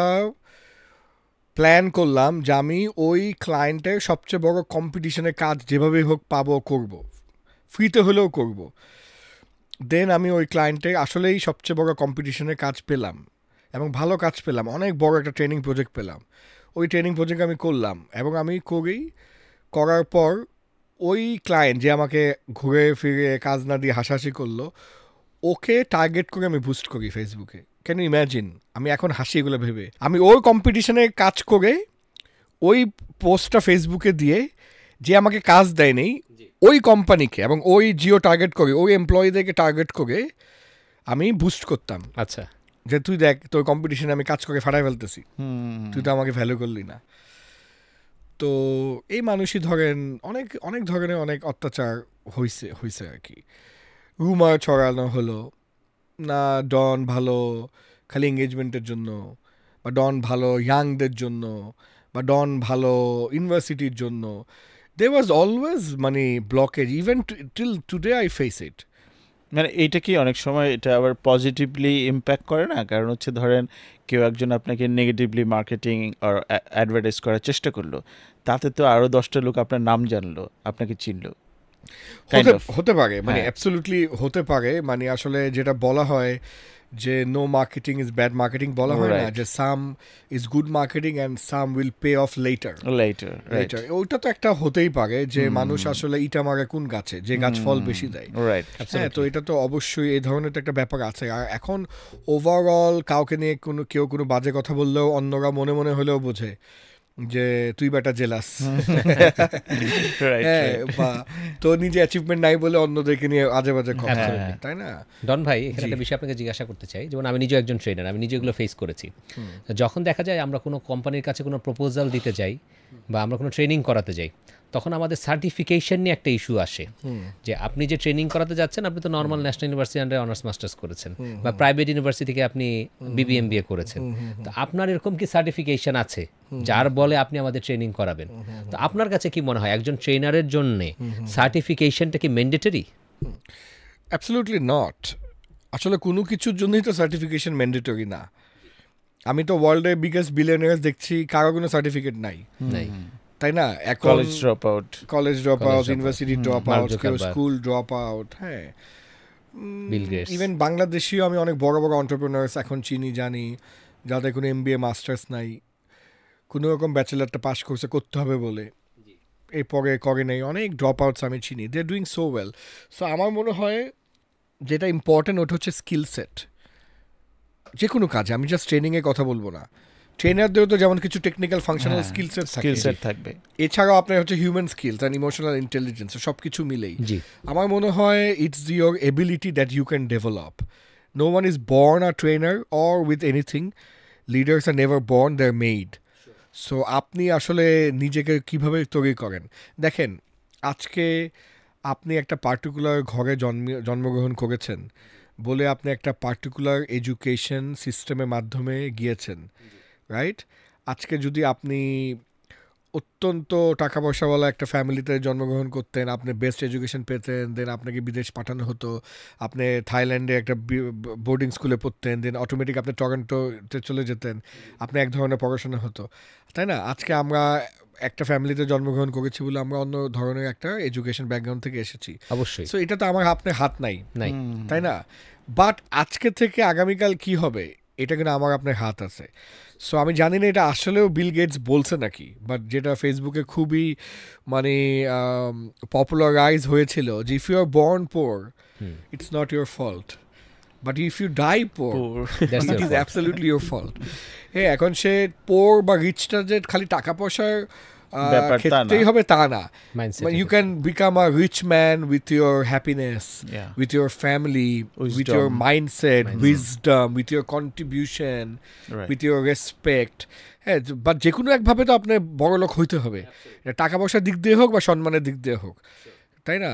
প্ল্যান করলাম যে আমি ওই ক্লায়েন্টের সবচেয়ে বড় কম্পিটিশনের কাজ যেভাবেই হোক করবো, ফ্রিতে হলেও করব। দেন আমি ওই ক্লায়েন্টের আসলেই সবচেয়ে বড় কম্পিটিশনের কাজ পেলাম, এবং ভালো কাজ পেলাম, অনেক বড় একটা ট্রেনিং প্রজেক্ট পেলাম। ওই ট্রেনিং প্রজেক্ট আমি করলাম, এবং আমি করার পর ওই ক্লায়েন্ট যে আমাকে ঘুরে ফিরে কাজ না দিয়ে হাসাহাসি করলো, ওকে টার্গেট করে আমি বুস্ট করি ফেসবুকে। Can you imagine? আমি এখন হাসি এগুলো ভেবে। আমি ওই কম্পিটিশনে কাজ করে ওই পোস্টটা ফেসবুকে দিয়ে, যে আমাকে কাজ দেয় নেই, ওই কোম্পানিকে এবং ওই জিও টার্গেট করে, ওই এমপ্লয়ীদেরকে টার্গেট করে আমি বুস্ট করতাম। আচ্ছা, যে তুই দেখ তোর কম্পিটিশনে আমি কাজ করে ফাটাই ফেলতেছি, তুই তো আমাকে ভ্যালু করলি না। তো এই মানুষই ধরেন অনেক ধরনের অনেক অত্যাচার হয়েছে আর কি। রুমার ছড়ানো হলো না ডন ভালো খালি এঙ্গেজমেন্টের জন্য, বা ডন ভালো ইয়াংদের জন্য, বা ডন ভালো ইউনিভার্সিটির জন্য। there was always মানে blockage, even till today I face it. মানে এইটা কি অনেক সময় এটা আবার পজিটিভলি ইম্প্যাক্ট করে না? কারণ হচ্ছে ধরেন কেউ একজন আপনাকে নেগেটিভলি মার্কেটিং আর অ্যাডভার্টাইজ করার চেষ্টা করলো, তাতে তো আরো 10টা লোক আপনার নাম জানলো, আপনাকে চিনলো। হতে পারে, মানে হ্যাঁ। অ্যাবসলিউটলি হতে পারে। মানে আসলে যেটা বলা হয় যে no marketing is bad marketing বলা হয় না, Right. যে some is good marketing and some will pay off later. Later, right, ওইটা তো একটা হতেই পারে যে মানুষ আসলে ইটা মারে কোন গাছে, যে গাছ ফল বেশি দেয়। রাইট। হ্যাঁ, তো এটা তো অবশ্যই এই ধরনের তো একটা ব্যাপার আছে। আর এখন ওভারঅল কাউকে নিয়ে কেউ কোনো বাজে কথা বললেও অন্যরা মনে মনে হলেও বোঝে যে তুই বেটা জেলাস, হ্যাঁ, বা তোর নিজে অ্যাচিভমেন্ট নাই বলে অন্যদেরকে নিয়ে আজে বাজে কথা, Absolutely. তাই না? ডন ভাই, এখানে একটা বিষয় আপনাকে জিজ্ঞাসা করতে চাই। যেমন আমি নিজেও একজন ট্রেনার, আমি নিজে এগুলো ফেস করেছি। যখন দেখা যায় আমরা কোনো কোম্পানির কাছে কোনো প্রপোজাল দিতে যাই বা আমরা কোনো ট্রেনিং করাতে যাই, তখন আমাদের সার্টিফিকেশন নিয়ে একটা ইস্যু আসে যে আপনি যে ট্রেনিং করাতে যাচ্ছেন, আপনি তো নর্মাল ন্যাশনাল ইউনিভার্সিটি আন্ডারে অনার্স মাস্টার্স করেছেন বা প্রাইভেট ইউনিভার্সিটি থেকে আপনি বিবিএমবিএ করেছেন, তো আপনার এরকম কি সার্টিফিকেশন আছে যার বলে আপনি আমাদের ট্রেনিং করাবেন? তো আপনার কাছে কি মনে হয় একজন ট্রেনারের জন্য সার্টিফিকেশনটা কি ম্যান্ডেটরি? Absolutely not. আসলে কোনো কিছুর জন্যই তো সার্টিফিকেশন ম্যান্ডেটরি না। আমি তো ওয়ার্ল্ডের বিগেস্ট বিলিয়নিয়ার্স দেখছি কারো কোনো সার্টিফিকেট নাই, নাই। তাই না? এখন college drop out, college drop out, College drop university out, drop Mark out, কেউ Zuckerberg, স্কুল ড্রপ আউট, হ্যাঁ। Bill Gates. ইভেন বাংলাদেশীও আমি অনেক বড় বড় এন্টারপ্রেনার্স এখন চিনি, জানি, যাদের কোনো এমবিএ মাস্টার্স নাই, কোনো রকম ব্যাচেলারটা পাস করছে করতে হবে বলে, এরপরে করে নেই। অনেক ড্রপ আউটস আমি চিনি, they are doing so well. So আমার মনে হয় যেটা ইম্পর্টেন্ট ওটা হচ্ছে স্কিল সেট। যে কোনো কাজে, আমি জাস্ট ট্রেনিংয়ের কথা বলবো না, ট্রেনারদেরও তো যেমন কিছু টেকনিক্যাল ফাংশনাল স্কিল সেট থাকে, স্কিল সেট থাকবে। এছাড়াও আপনার হচ্ছে human skills and emotional intelligence, সব কিছু মিলেই জি, আমার মনে হয় it's your ability that you can develop. No one is born a trainer or with anything, leaders are never born, they are made. So আপনি আসলে নিজেকে কিভাবে তৈরি করেন। দেখেন, আজকে আপনি একটা পার্টিকুলার ঘরে জন্মগ্রহণ করেছেন বলে আপনি একটা পার্টিকুলার এডুকেশন সিস্টেমের মাধ্যমে গিয়েছেন, রাইট? আজকে যদি আপনি অত্যন্ত টাকা পয়সাওয়ালা একটা ফ্যামিলিতে জন্মগ্রহণ করতেন, আপনি বেস্ট এডুকেশন পেতেন, দেন আপনাকে বিদেশ পাঠানো হতো, আপনি থাইল্যান্ডে একটা বোর্ডিং স্কুলে পড়তেন, দেন অটোমেটিক আপনি টরন্টোতে চলে যেতেন, আপনি এক ধরনের পড়াশোনা হতো, তাই না? আজকে আমরা একটা ফ্যামিলিতে জন্মগ্রহণ করেছি বলে আমরা অন্য ধরনের একটা এডুকেশন ব্যাকগ্রাউন্ড থেকে এসেছি। অবশ্যই সো এটা তো আমার আপনার হাত নাই, নাই। তাই না? বাট আজকে থেকে আগামীকাল কি হবে এটা কিন্তু আমার আপনার হাত আছে। সো আমি জানি না এটা আসলেও বিল গেটস বলছে নাকি, বাট যেটা ফেসবুকে খুবই মানে পপুলারাইজ হয়েছিল যে if you are born poor it's not your fault, but if you die poor That's it your is fault. Absolutely your fault. হ্যাঁ, এখন সে পোর বা রিচটা যে খালি টাকা পয়সার ব্যাপার তা না। ক্ষেত্রেই হবে তা না। Mindset You এর can become a rich man with your happiness, Yeah. with your family, with your Wisdom. mindset, wisdom, with your contribution, Right. with your respect. হ্যাঁ, বাট যে কোনো একভাবে তো আপনার বড় লোক হইতে হবে, এটা টাকা পয়সার দিক দিয়ে হোক বা সম্মানের দিক দিয়ে হোক, তাই না?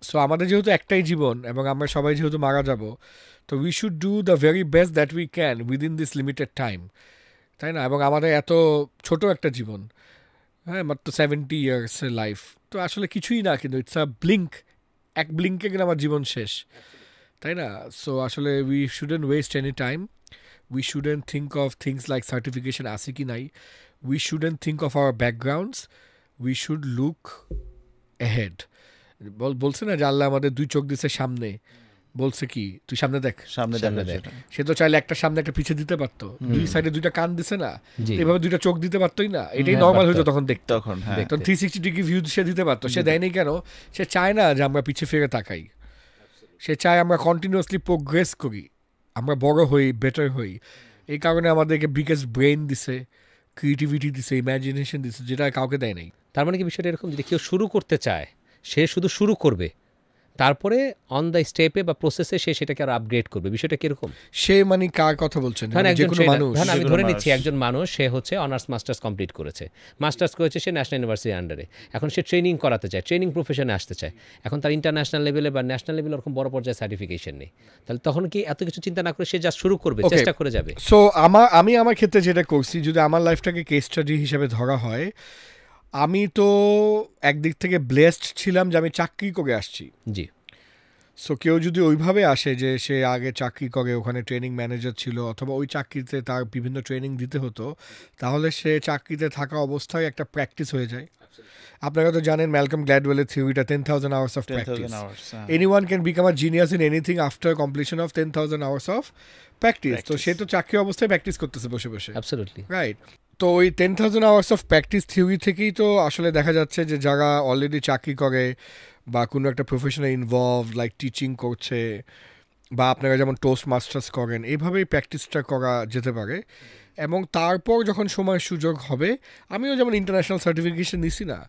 সো আমাদের যেহেতু একটাই জীবন এবং আমরা সবাই যেহেতু মারা যাব, তো we should do the very best that we can within this limited time, তাই না? এবং আমাদের এত ছোট একটা জীবন, হ্যাঁ, মাত্র 70 ইয়ার্স লাইফ, তো আসলে কিছুই না, কিন্তু ইটস আ ব্লিঙ্ক, এক ব্লিঙ্কে কিন্তু আমার জীবন শেষ, তাই না? সো আসলে we shouldn't West any time, we shouldn't think of things like certification আছে কি নাই, we shouldn't think of our backgrounds, we should look ahead. বলছে না যে আল্লাহ আমাদের দুই চোখ দিছে সামনে, বলছে কি তুই সামনে দেখ, সামনে সামনে দেখা দেখ। যেটা। সে তো চাইলে একটা সামনে একটা পিছিয়ে দিতে পারতো, দুই সাইডে দুইটা কান দিছে না, জি। এভাবে দুইটা চোখ দিতে পারতোই না, এটাই হ্যাঁ, নর্মাল পারতো। হইতো তখন দেখতে। তখন হ্যাঁ, তখন 360 ডিগ্রি ভিউ সে দিতে পারতো, সে দেয়নি কেন? সে চায় না যে আমরা পিছিয়ে ফিরে তাকাই, সে চায় আমরা কন্টিনিউয়াসলি প্রোগ্রেস করি, আমরা বড় হই, বেটার হই। এই কারণে আমাদেরকে বিগেস্ট ব্রেন দিছে, ক্রিয়েটিভিটি দিছে, ইমাজিনেশন দিছে, যেটা কাউকে দেয় নাই। তার মানে কি বিষয়টা এরকম, যদি কেউ শুরু করতে চায় সে শুধু শুরু করবে, তারপরে অন দ্য স্টেপে বা প্রসেসে সে সেটাকে আর আপগ্রেড করবে, বিষয়টা কিরকম? সে মানে কার কথা বলছেন? ধরেন যে একজন কোনো trainer, মানুষ? ধরেন আমি যেকোনো ধরে মানুষ। নিচ্ছি একজন মানুষ, সে হচ্ছে অনার্স মাস্টার্স কমপ্লিট করেছে, মাস্টার্স করেছে সে ন্যাশনাল ইউনিভার্সিটির আন্ডারে, এখন সে ট্রেনিং করাতে চায়, ট্রেনিং প্রফেশনে আসতে চায়, এখন তার ইন্টারন্যাশনাল লেভেলে বা ন্যাশনাল লেভেলে ওরকম বড় পর্যায়ে সার্টিফিকেশন নেই, তাহলে তখন কি এত কিছু চিন্তা না করে সে যা শুরু করবে, Okay. চেষ্টা করে যাবে? সো আমি আমার ক্ষেত্রে যেটা করছি, যদি আমার লাইফটাকে কেস স্টাডি হিসেবে ধরা হয়, আমি তো একদিক থেকে ব্লেসড ছিলাম যে আমি চাকরি করে আসছি। জি। সো কেউ যদি ওইভাবে আসে যে সে আগে চাকরি করে, ওখানে ট্রেনিং ম্যানেজার ছিল, অথবা ওই চাকরিতে তার বিভিন্ন ট্রেনিং দিতে হতো, তাহলে সে চাকরিতে থাকা অবস্থায় একটা প্র্যাকটিস হয়ে যায়। আপনারা তো জানেন ম্যালকম গ্ল্যাডওয়েলের থিওরিটা 10,000 hours of 10,000 practice. hours, Anyone can become a genius in anything after completion of 10,000 hours of practice. তো সে তো চাকরি অবস্থায় প্র্যাকটিস করতেছে বসে বসে, অ্যাবসলিউটলি। রাইট? তো ওই 10,000 hours of practice থিওরি থেকেই তো আসলে দেখা যাচ্ছে যে যারা অলরেডি চাকরি করে বা কোনো একটা প্রফেশনে ইনভলভ, লাইক টিচিং করছে, বা আপনারা যেমন টোস্ট মাস্টার্স করেন, এইভাবেই প্র্যাকটিসটা করা যেতে পারে। এবং তারপর যখন সময় সুযোগ হবে, আমিও যেমন ইন্টারন্যাশনাল সার্টিফিকেশন নিছি না,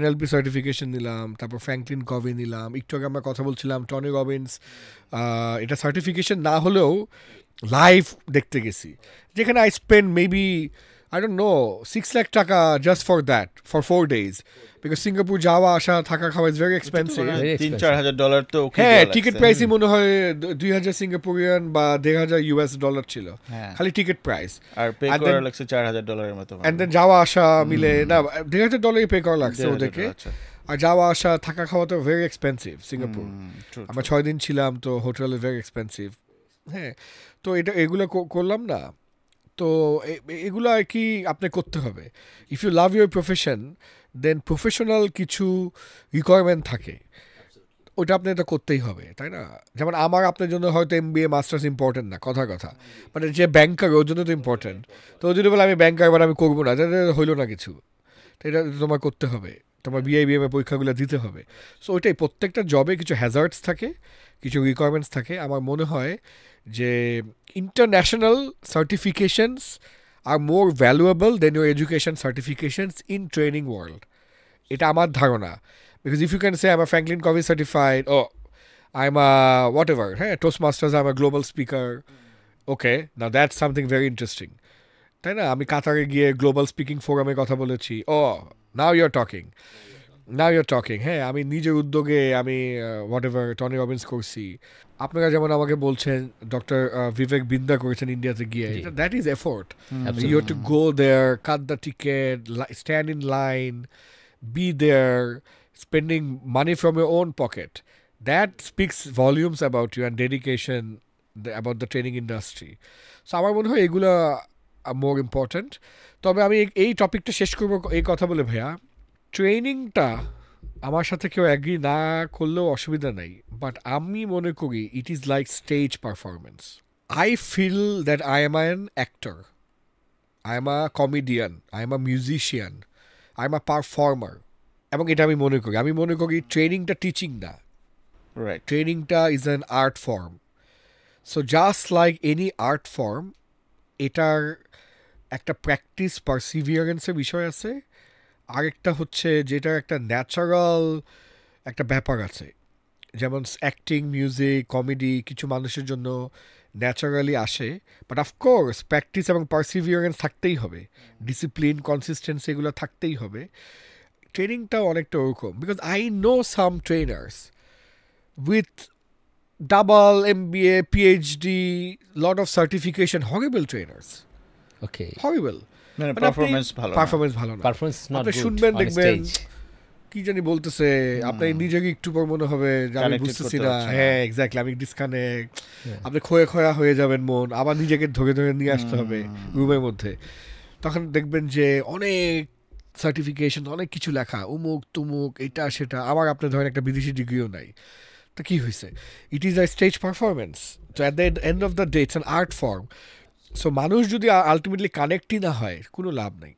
NLP সার্টিফিকেশন নিলাম, তারপর ফ্র্যাঙ্কলিন কভি নিলাম, একটু আগে আমরা কথা বলছিলাম টনি রবিন্স, এটা সার্টিফিকেশন না হলেও লাইভ দেখতে গেছি, যেখানে I spend maybe I don't know 6 lakh টাকা just for that for 4 days, because Singapore যাওয়া আসা থাকা খাওয়া is very expensive. Very expensive. $3,000-4,000 তো ওকে হ্যাঁ, দেওয়া টিকিট লাগছে। প্রাইসই মনে হয় 2,000 সিঙ্গাপুরিয়ান বা $1,500 ছিল, হ্যাঁ। খালি টিকিট প্রাইস। আর পে And করা then- লাগছে $4,000 মতো। অ্যান্ড দেন যাওয়া আসা মিলে না $1,000 পে করা লাগছে ওদেরকে। আচ্ছা। আর যাওয়া আসা থাকা খাওয়া তো ভেরি এক্সপেন্সিভ সিঙ্গাপুর। আমরা 6 দিন ছিলাম, তো হোটেলে ভেরি এক্সপেন্সিভ। হ্যাঁ, তো এগুলো করলাম না। তো এগুলো আর কি আপনি করতে হবে। If you love your profession, then professional কিছু রিকোয়ারমেন্ট থাকে, ওটা আপনি এটা করতেই হবে, তাই না? যেমন আমার আপনার জন্য হয়তো MBA মাস্টার্স ইম্পর্টেন্ট না, কথা মানে যে ব্যাংকার ওর জন্য তো ইম্পর্টেন্ট। তো ও যদি বলে আমি ব্যাংকার এবার আমি করবো না, তাহলে হইলো না কিছু। তো এটা তোমার করতে হবে, তোমার BIBM এর পরীক্ষাগুলো দিতে হবে। সো ওইটাই, প্রত্যেকটা জবে কিছু হ্যাজার্ডস থাকে, কিছু রিকোয়ারমেন্টস থাকে। আমার মনে হয় যে international certifications are more valuable than your education certifications in training world, এটা আমার ধারণা। Because if you can say I'm a Franklin Covey certified, or I'm a whatever, hey, Toastmasters, I'm a global speaker. Okay, now that's something very interesting. তাই না? আমি কাতারে গিয়ে গ্লোবাল স্পিকিং ফোরামে কথা বলেছি। নাও ইউর টকিং। হ্যাঁ, আমি নিজের উদ্যোগে আমি হোয়াটএভার টনি রবিন্স করছি। আপনারা যেমন আমাকে বলছেন ডক্টর বিবেক বিন্দা করেছেন ইন্ডিয়াতে গিয়ে, that is effort. You have to go there, cut the ticket, stand in line, be there, spending money from your own pocket. That speaks volumes about you and dedication about the training industry. So আমার মনে হয় এগুলো মোর ইম্পর্ট্যান্ট। তবে আমি এই টপিকটা শেষ করবো এই কথা বলে, ভাইয়া, ট্রেনিংটা আমার সাথে কেউ অ্যাগ্রি না করলেও অসুবিধা নেই, বাট আমি মনে করি it is like stage performance. I feel that I am an actor, I am a comedian, I am a musician, I am a performer. এবং এটা আমি মনে করি ট্রেনিংটা টিচিং না, রাইট। ট্রেনিংটা is an art form. So just like any art form, এটার একটা প্র্যাকটিস পারসিভিয়ারেন্সের বিষয় আছে, আরেকটা হচ্ছে যেটার একটা ন্যাচারাল একটা ব্যাপার আছে। যেমন অ্যাক্টিং, মিউজিক, কমেডি কিছু মানুষের জন্য ন্যাচারালি আসে, বাট অফকোর্স প্র্যাকটিস এবং পারসিভিয়ারেন্স থাকতেই হবে, ডিসিপ্লিন, কনসিস্টেন্সি এগুলো থাকতেই হবে। ট্রেনিংটাও অনেকটা ওরকম, because I know some trainers with double MBA, PhD, lot of certification, horrible trainers, okay. Horrible. মানে পারফরম্যান্স ভালো না। পারফরমেন্স ভালো না। পারফরম্যান্স নট আপনি গুড শুনবেন, অন দেখবেন স্টেজ। কি জানি বলতেছে, আপনার নিজেকে একটু পর মনে হবে যে আমি Connected বুঝতেছি করতে না। পারছে না। হ্যাঁ, এক্স্যাক্টলি, আমি ডিসকানেক্ট। আপনি খোয়া হয়ে যাবেন মন, আবার নিজেকে ধরে নিয়ে আসতে হবে রুমের মধ্যে। তখন দেখবেন যে অনেক সার্টিফিকেশন, অনেক কিছু লেখা, উমুক তুমুক, এটা সেটা। আমার আপনার ধরেন একটা বিদেশি ডিগ্রিও নাই, তো কি হয়েছে? It is a stage performance. তো at the end of the day it's an art form. So মানুষ যদি আলটিমেটলি কানেক্টই না হয়, কোনো লাভ নেই।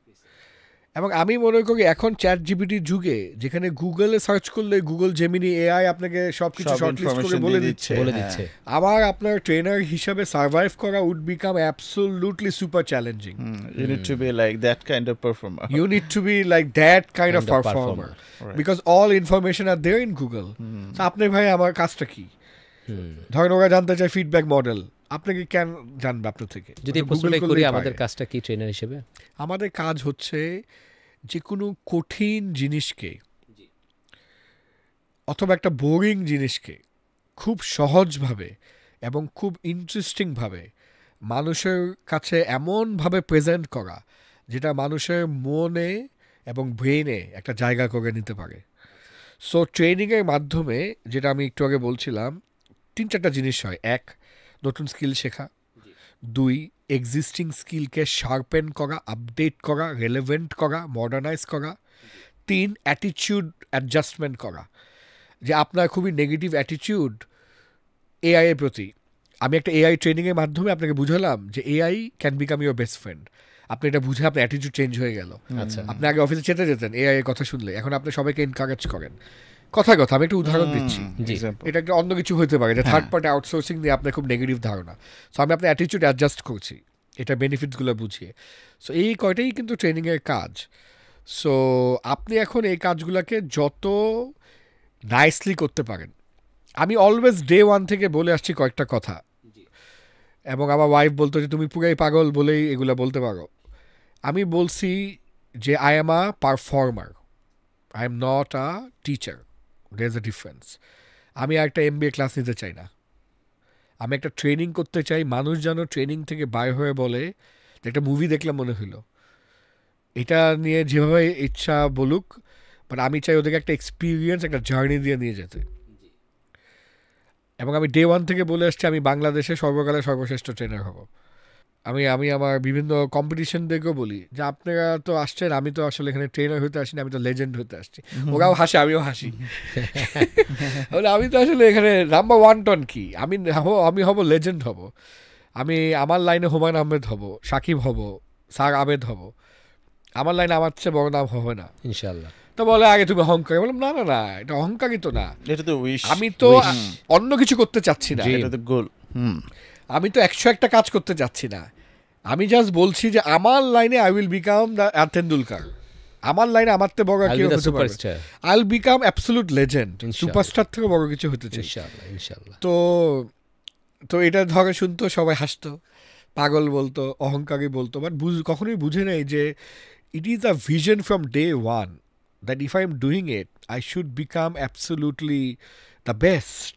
এবং আমি মনে করি এখন ChatGPT যুগে, যেখানে গুগলে সার্চ করলে গুগল জেমিনি AI আপনাকে সব কিছু শর্টলিস্ট করে বলে দিচ্ছে, বলে দিচ্ছে। আবার আপনার ট্রেনার হিসাবে সার্ভাইভ করা would become absolutely super challenging. You need to be like that kind of performer. You need to be like that kind of Kind of performer. Right. Because all information are there in Google. So আপনি ভাই আমার কাজটা কি? ধরেন ওরা জানতে চায় ফিডব্যাক মডেল, আপনাকে কেন জানবে আপনার থেকে? যদি ওটা প্রশ্নটাই Google করি, করলেই আমাদের পায়। কাজটা কি ট্রেনার হিসেবে? আমাদের কাজ হচ্ছে যে কোনো কঠিন জিনিসকে অথবা একটা বোরিং জিনিসকে খুব সহজভাবে এবং খুব ইন্টারেস্টিংভাবে মানুষের কাছে এমনভাবে প্রেজেন্ট করা, যেটা মানুষের মনে এবং ব্রেনে একটা জায়গা করে নিতে পারে। সো ট্রেনিংয়ের মাধ্যমে যেটা আমি একটু আগে বলছিলাম 3-4টা জিনিস হয়। 1, নতুন স্কিল শেখা। 2, এক্সিস্টিং স্কিলকে শার্পেন করা, আপডেট করা, রেলেভেন্ট করা, মডার্নাইজ করা। 3, অ্যাটিটিউড অ্যাডজাস্টমেন্ট করা, যে আপনার খুবই নেগেটিভ অ্যাটিটিউড এআই এর প্রতি। আমি একটা এআই ট্রেনিংয়ের মাধ্যমে আপনাকে বুঝালাম যে AI can become your best friend. আপনি এটা বুঝে আপনার অ্যাটিটিউড চেঞ্জ হয়ে গেল। আচ্ছা আপনি আগে অফিসে চেতে যেতেন এআই এর কথা শুনলে, এখন আপনি সবাইকে এনকারেজ করেন। কথায় কথা আমি একটা উদাহরণ দিচ্ছি, জি এটা একটা অন্য কিছু হতে পারে যে থার্ড পার্টি আউটসোর্সিং নিয়ে আপনার খুব নেগেটিভ ধারণা। সো আমি আপনার অ্যাটিটিউড অ্যাডজাস্ট করছি এটা বেনিফিটসগুলো বুঝিয়ে। সো এই কয়টাই কিন্তু ট্রেনিংয়ের কাজ। সো আপনি এখন এই কাজগুলোকে যত নাইসলি করতে পারেন। আমি অলওয়েজ ডে 1 থেকে বলে আসছি কয়েকটা কথা, এবং আমার ওয়াইফ বলতো যে তুমি পুরাই পাগল বলেই এগুলো বলতে পারো। আমি বলছি যে I am a performer, I am not a teacher, there is a difference. আমি আর একটা MBA ক্লাস নিতে চাই না, আমি একটা ট্রেনিং করতে চাই। মানুষ যেন ট্রেনিং থেকে বাইর হয়ে বলে যে একটা মুভি দেখলাম মনে হইলো, এটা নিয়ে যেভাবে ইচ্ছা বলুক, বাট আমি চাই ওদেরকে একটা এক্সপিরিয়েন্স, একটা জার্নি দিয়ে নিয়ে যেতে। এবং আমি ডে 1 থেকে বলে আসছি আমি বাংলাদেশে সর্বকালের সর্বশ্রেষ্ঠ ট্রেনার হব। আমি আমার বিভিন্ন কম্পিটিশন দেখেও বলি যে আপনারা তো আসছেন, আমি তো আসলে এখানে ট্রেনার হতে আসিনি, আমি তো লেজেন্ড হতে আসছি। ওরাও হাসে, আমিও হাসি। আমি তো আসলে এখানে নাম্বার 1 টন কি, আমি হব লেজেন্ড হব। আমি আমার লাইনে হুমায়ুন আহমেদ হব, সাকিব হব, স্যার আবেদ হব। আমার লাইনে আমার চেয়ে বড় নাম হবে না ইনশাআল্লাহ। তো বলে আগে তুমি অহংকার। বললাম না না না, এটা অহংকারই তো না, এটা তো উইশ, আমি তো অন্য কিছু করতে চাচ্ছি না, এটা তো গোল। আমি তো 101টা কাজ করতে চাচ্ছি না। আমি জাস্ট বলছি যে আমার লাইনে I will become the Tendulkar, আমার লাইনে আমার থেকে বড় কেউ হতে পারবে, I will become absolute legend, superstar থেকে বড় কিছু হতে চাই। ইনশাআল্লাহ ইনশাআল্লাহ। তো এটা ধরে শুনতো, সবাই হাসতো, পাগল বলতো, অহংকারী বলতো, বাট কখনোই বুঝে নেই যে it is a vision from day one that if I am doing it, I should become absolutely the best.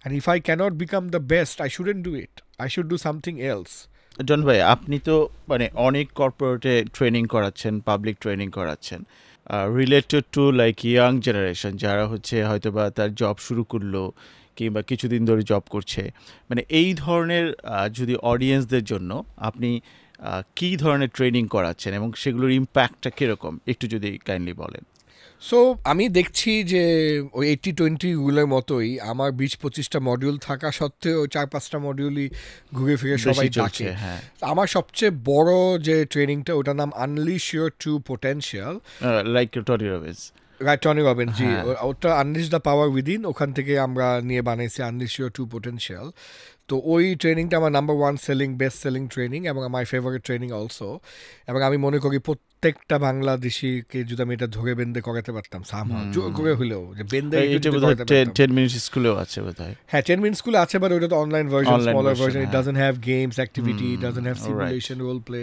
And if I cannot become the best, I shouldn't do it. I should do something else. জন ভাই, আপনি তো মানে অনেক কর্পোরেটে ট্রেনিং করাচ্ছেন, পাবলিক ট্রেনিং করাচ্ছেন, related to like young generation যারা হচ্ছে হয়তো বা তার জব শুরু করলো কিংবা কিছুদিন ধরে জব করছে, মানে এই ধরনের যদি অডিয়েন্সদের জন্য আপনি কী ধরনের ট্রেনিং করাচ্ছেন এবং সেগুলোর ইম্প্যাক্টটা কীরকম একটু যদি কাইন্ডলি বলেন। সো আমি দেখছি যে ওই 80-20গুলোর মতোই আমার 20-25টা মডিউল থাকা সত্ত্বেও 4-5টা মডিউলই ঘুরে ফিরে সবাই ডাকে। আমার সবচেয়ে বড় যে ট্রেনিংটা ওটার নাম unleash your true potential, like Tony Robbins. Tony Robbins, জি, ওটা আনলিশ দ্য পাওয়ার উইদিন, ওখান থেকে আমরা নিয়ে বানাইছি আনলিশ ইউর ট্রু পোটেনশিয়াল। তো ওই ট্রেনিংটা আমার number 1 selling, best selling training এবং আমার ফেভারিট ট্রেনিং অলসো। এবং আমি মনে করি প্রত্যেকটা বাংলাদেশিকে যদি আমি এটা ধরে বেঁধে করাতে পারতাম, জোর করে হলেও, যে বেঁধে 10 মিনিট স্কুলেও আছে বোধহয়। হ্যাঁ, 10 মিনিট স্কুলে আছে, বাট ওটা তো online version, smaller version. It doesn't have games, activity, it doesn't have simulation, role play,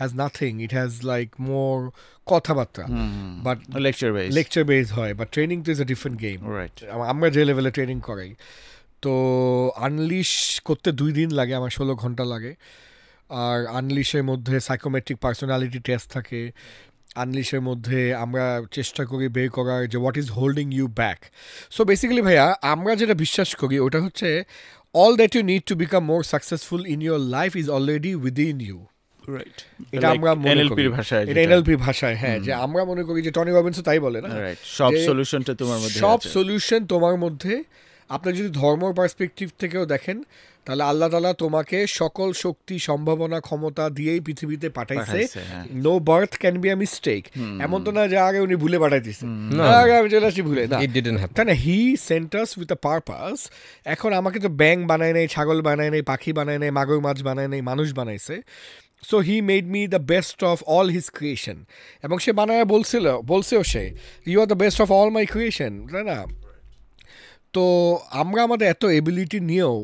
has nothing. It has like more কথাবার্তা, বাট লেকচার বেস হয়, বাট ট্রেনিং তো ইজ আ ডিফারেন্ট গেম। আমরা যে লেভেলে ট্রেনিং করাই, তো আনলিশ করতে 2 দিন লাগে, আমার 16 ঘন্টা লাগে। আর আনলিশের মধ্যে সাইকোমেট্রিক পার্সোনালিটি টেস্ট থাকে। আনলিশের মধ্যে আমরা চেষ্টা করি বের করার যে what is holding you back. So basically ভাইয়া আমরা যেটা বিশ্বাস করি ওটা হচ্ছে all that you need to become more successful in your life is already within you. এটা আমরা এনএলপির ভাষায়, এটা এনএলপির ভাষায়, হ্যাঁ, যে আমরা মনে করি যে টনি রবিন্স তাই বলে না, সব সলিউশনটা তোমার মধ্যে, সব সলিউশন তোমার মধ্যে। আপনি যদি ধর্ম পার্সপেক্টিভ থেকেও দেখেন তাহলে আল্লাহ তাআলা তোমাকে সকল শক্তি, সম্ভাবনা, ক্ষমতা দিয়েই পৃথিবীতে পাঠাইছে। No birth can be a mistake. এমন তো না যে আগে উনি ভুলে পাঠাইতেছে, আমি চলে আসছি ভুলে, না, তাই না। He sent us with a purpose. এখন আমাকে তো ব্যাঙ বানায় নাই, ছাগল বানায় নাই, পাখি বানায় নাই, মাগুর মাছ বানায় নাই, মানুষ বানাইছে। So he made me the best of all his creation. এবং সে বানায় বলছেও সে, you are the best of all my creation, তাই না। তো আমরা আমাদের এত এবিলিটি নিয়েও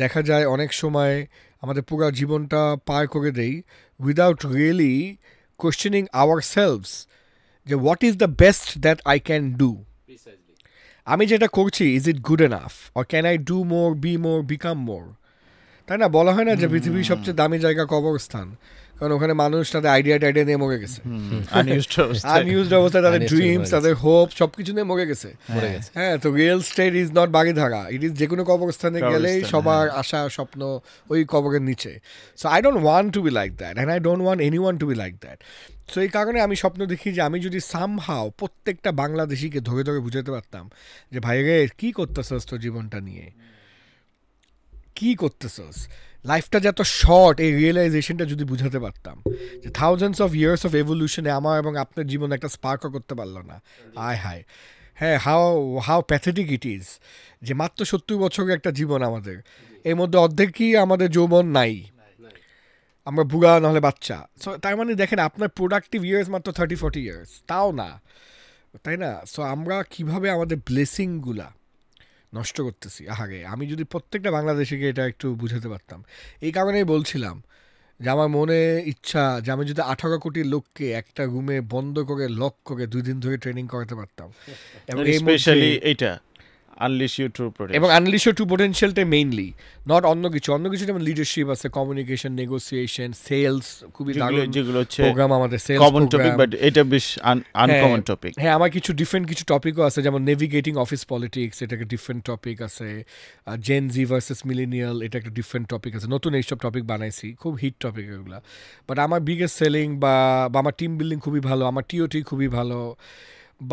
দেখা যায় অনেক সময় আমাদের পুরো জীবনটা পার করে দেই without really questioning ourselves যে what is the best that I can do. আমি যেটা করছি, is it good enough or can I do more, be more, become more, তাই না। বলা হয় না যে পৃথিবীর সবচেয়ে দামি জায়গা কবরস্থান, কারণ ওখানে মানুষ তাদের আইডিয়া নিয়ে মরে গেছে, আনইউজড অবস্থায় তাদের Unused ড্রিমস, মরে তাদের হোপ সবকিছু নিয়ে মরে গেছে। মরে গেছে। হ্যাঁ, তো real estate is not Baridhara, it is যে কোনো কবরস্থানে গেলেই সবার আশা স্বপ্ন ওই কবরের নিচে। So I don't want to be like that, and I don't want anyone to be like that. So এই কারণে আমি স্বপ্ন দেখি যে আমি যদি সামহাও প্রত্যেকটা বাংলাদেশিকে ধরে ধরে বুঝাতে পারতাম যে ভাই রে, কী করতেছস তোর জীবনটা নিয়ে, কী করতেছস, লাইফটা যে এত শর্ট, এই রিয়েলাইজেশনটা যদি বুঝাতে পারতাম যে থাউজেন্ডস অফ ইয়ার্স অফ এভলিউশনে আমার এবং আপনার জীবনে একটা স্পার্কও করতে পারলো না, আয় হায়। হ্যাঁ, হাউ প্যাথেটিক ইট ইজ যে মাত্র 70 বছরের একটা জীবন আমাদের, এর মধ্যে অর্ধেকই আমাদের যৌবন নাই, আমরা বুড়া নাহলে বাচ্চা। সো তার মানে দেখেন আপনার প্রোডাক্টিভ ইয়ার্স মাত্র 30-40 ইয়ার্স, তাও না, তাই না? সো আমরা কিভাবে আমাদের ব্লেসিংগুলা নষ্ট করতেছি। আগে আমি যদি প্রত্যেকটা বাংলাদেশিকে এটা একটু বুঝাতে পারতাম, এই কারণেই বলছিলাম যে আমার মনে ইচ্ছা যে আমি যদি 18 কোটি লোককে একটা রুমে বন্ধ করে লক করে 2 দিন ধরে ট্রেনিং করাতে পারতাম, এবং স্পেশালি এইটা আনলিশ ইউর ট্রু পোটেনশিয়াল, এবং আনলিশ ইউর ট্রু পোটেনশিয়ালটা মেইনলি, নট অন্য কিছু যেমন লিডারশিপ আছে, কমিউনিকেশন, নেগোসিয়েশন, সেলস, খুবই দারুণ যেগুলো হচ্ছে প্রোগ্রাম আমাদের সেলস কমন টপিক, বাট এটা বেশ আনকমন টপিক। হ্যাঁ, আমার কিছু ডিফারেন্ট কিছু টপিকও আছে, যেমন নেভিগেটিং অফিস পলিটিক্স, এটা একটা ডিফারেন্ট টপিক আছে, জেন জি ভার্সেস মিলেনিয়াল, এটা একটা ডিফারেন্ট টপিক আছে, নতুন এইসব টপিক বানাইছি, খুব হিট টপিক এগুলো। বাট আমার বিগেস্ট সেলিং বা আমার টিম বিল্ডিং খুবই ভালো, আমার টিওটি খুবই ভালো।